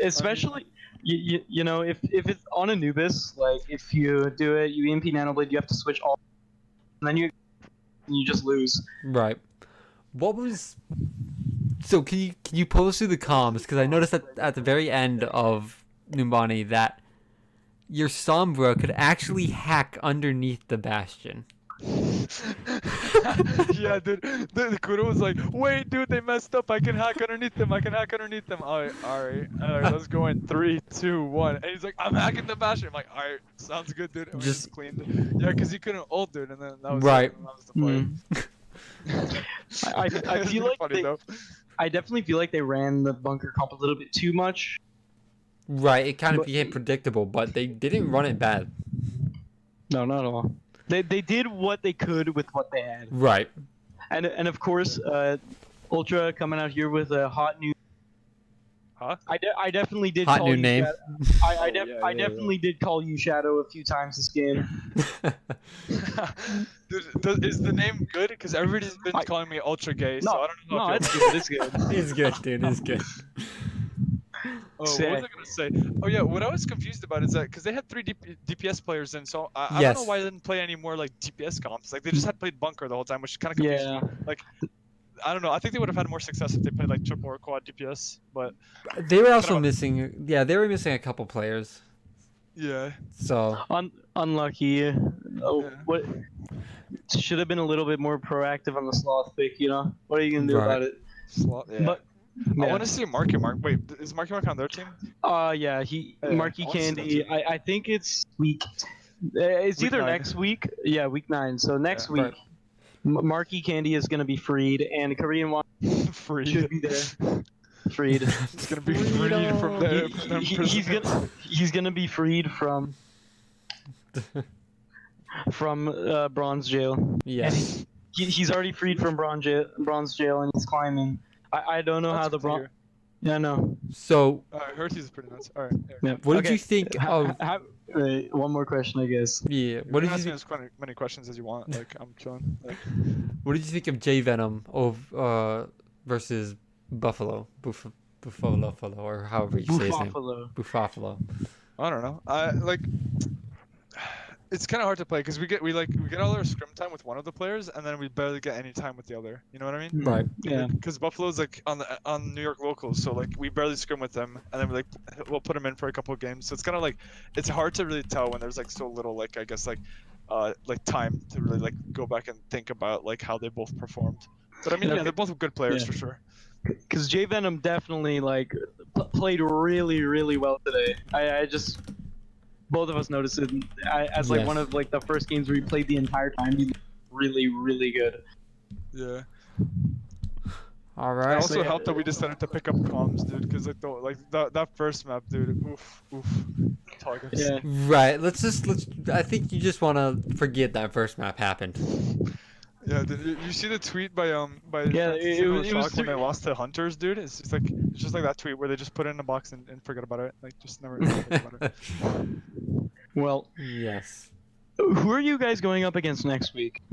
Especially, you know, if it's on Anubis, like if you do it, you EMP Nanoblade, you have to switch all, and then you just lose. Right. What was? So can you pull us through the comms? Because I noticed that at the very end of Numbani that your Sombra could actually hack underneath the Bastion. Yeah, dude. The Kudo was like, wait, dude, they messed up. I can hack underneath them. I can hack underneath them. All right, let's go in 3, 2, 1. And he's like, I'm hacking the Bastion. I'm like, all right, sounds good, dude. And we Just- just cleaned. Yeah, because he couldn't ult, dude, and then that was Right. it. And that was the fight. I It's feel pretty like funny, though. I definitely feel like they ran the bunker comp a little bit too much. Right, it kind of But- became predictable, but they didn't run it bad. No, not at all. They did what they could with what they had. Right. And of course, Ultra coming out here with a hot new. Huh? I definitely did Hot call new you name. Shadow. I definitely did call you Shadow a few times this game. Dude, is the name good? Because everybody's been calling me ultra gay, so I don't know. No, if it's you'll- good. It's good. It's good, dude. It's good. Oh, what was I gonna say? Oh yeah, what I was confused about is that because they had 3 DPS players in, so I don't know Yes. why they didn't play any more like DPS comps. Like they just had played bunker the whole time, which kind of confused Yeah. me. Like I don't know. I think they would have had more success if they played like triple or quad DPS. But They were also Kinda- missing. Yeah, they were missing a couple players. yeah, So Unlucky. Oh, Yeah. what? Should have been a little bit more proactive on the sloth pick. You know. What are you gonna do Right. about it? slot. Yeah. But I yeah. want to see Marky Mark. Wait, is Marky Mark on their team? Yeah, Yeah, Marky I wanna see that Candy. too. I think it's week. It's Week either 9. next week. Yeah, week 9. So next Yeah. week, Right. Marky Candy is gonna be freed, and Korean One Free. should be there. Freed. He's gonna be freed from the He's gonna be freed from bronze jail. yes. He's already freed from bronze jail, and he's climbing. I don't know how the bronze. Yeah, no. So I heard he's pretty nuts. All right. Yeah. what did Okay. you think of? One more question, I guess. Yeah. What What did ask you me think? as many questions as you want. Like I'm chilling. Like, What did you think of J Venom of versus Buffalo, Buffalo, or however you say his name, Buffalo. Buffalo? I don't know. I like. It's kind of hard to play because we get all our scrim time with one of the players and then we barely get any time with the other. You know what I mean? Right. Yeah. Because Buffalo's like on New York locals, so like we barely scrim with them, and then we'll put them in for a couple of games. So it's kind of like it's hard to really tell when there's like so little like I guess like time to really like go back and think about like how they both performed. But I mean, yeah, Okay. they're both good players Yeah. for sure. Because J Venom definitely like played really, really well today. I just both of us noticed it as like Yes. one of like the first games where he played the entire time. He's really, really good. Yeah. All It right. also yeah. helped that we decided to pick up comms, dude, because like that first map, dude, oof. Targets. Yeah. Right. Let's. I think you just want to forget that first map happened. Yeah, dude, you see the tweet by Yeah, Francisco it was Shock when they lost to Hunters, dude? It's just like that tweet where they just put it in a box and forget about it. Like just never think about it. Well, Yes. who are you guys going up against next week?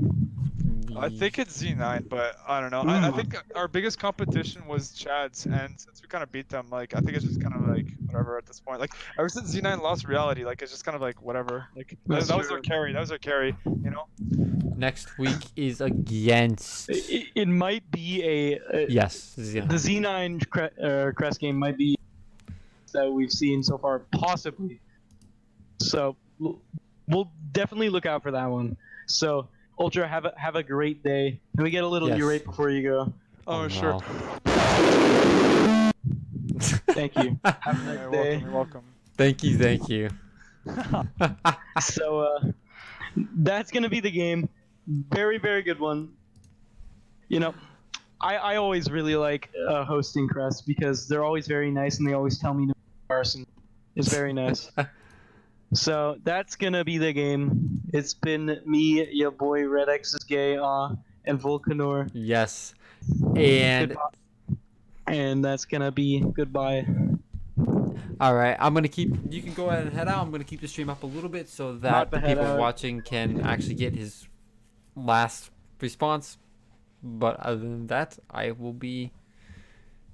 I think it's Z9, but I don't know. I think our biggest competition was Chad's, and since we kind of beat them, like I think it's just kind of like whatever at this point. Like ever since Z9 lost reality, like it's just kind of like whatever. Like That's that was their true. carry. That was their carry. You know. Next week is against. It might be a Yes. Yeah. the Z9 Crest game might be that we've seen so far, possibly. So we'll definitely look out for that one. So Ultra, have a great day. Can we get a little Yes. urate before you go? Oh, sure. no. Thank you. Have a nice You're day. welcome. You're welcome. Thank you. Thank you. So that's gonna be the game. Very, very good one. You know, I always really like hosting Crest because they're always very nice and they always tell me no Carson is very nice. So that's gonna be the game. It's been me, your boy Red X is gay, and Volcanor, Yes. And and that's gonna be goodbye. all right, I'm gonna keep. You can go ahead and head out. I'm gonna keep the stream up a little bit so that Not the to head people out. watching can actually get his last response. But other than that, I will be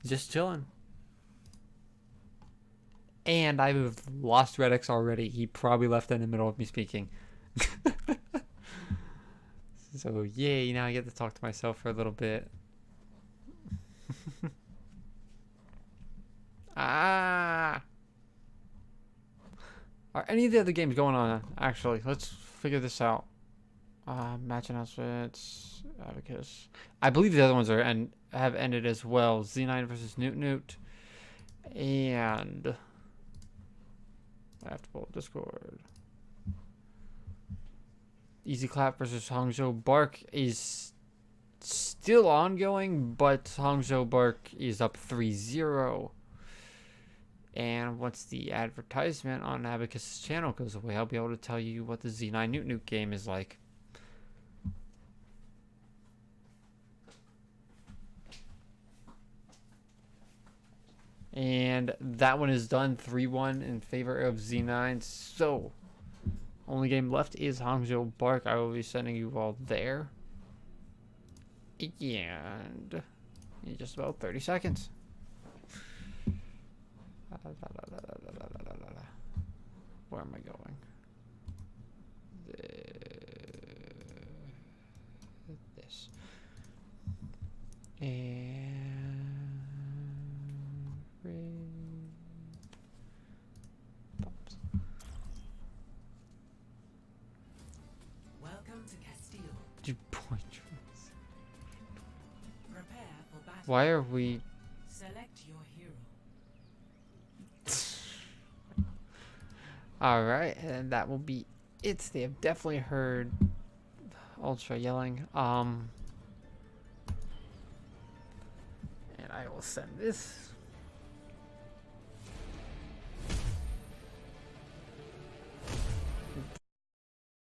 just chilling. And I've lost Redix already. He probably left in the middle of me speaking. So yay! Now I get to talk to myself for a little bit. Ah. Are any of the other games going on? Actually, let's figure this out. Match announcements. Abacus. I believe the other ones are have ended as well. Z9 versus Newt Newt. And I have to pull up Discord. Easy Clap versus Hangzhou Bark is still ongoing, but Hangzhou Bark is up 3-0. And once the advertisement on Abacus' channel goes away, I'll be able to tell you what the Z9 Newt Newt game is like. And that one is done 3-1 in favor of Z9. So, only game left is Hangzhou Bark. I will be sending you all there. And in just about 30 seconds. Where am I going? This. And Welcome to Castile. you point. Prepare for battle. Why are we? Select your hero. All right, and that will be it. They have definitely heard Ultra yelling. And I will send this.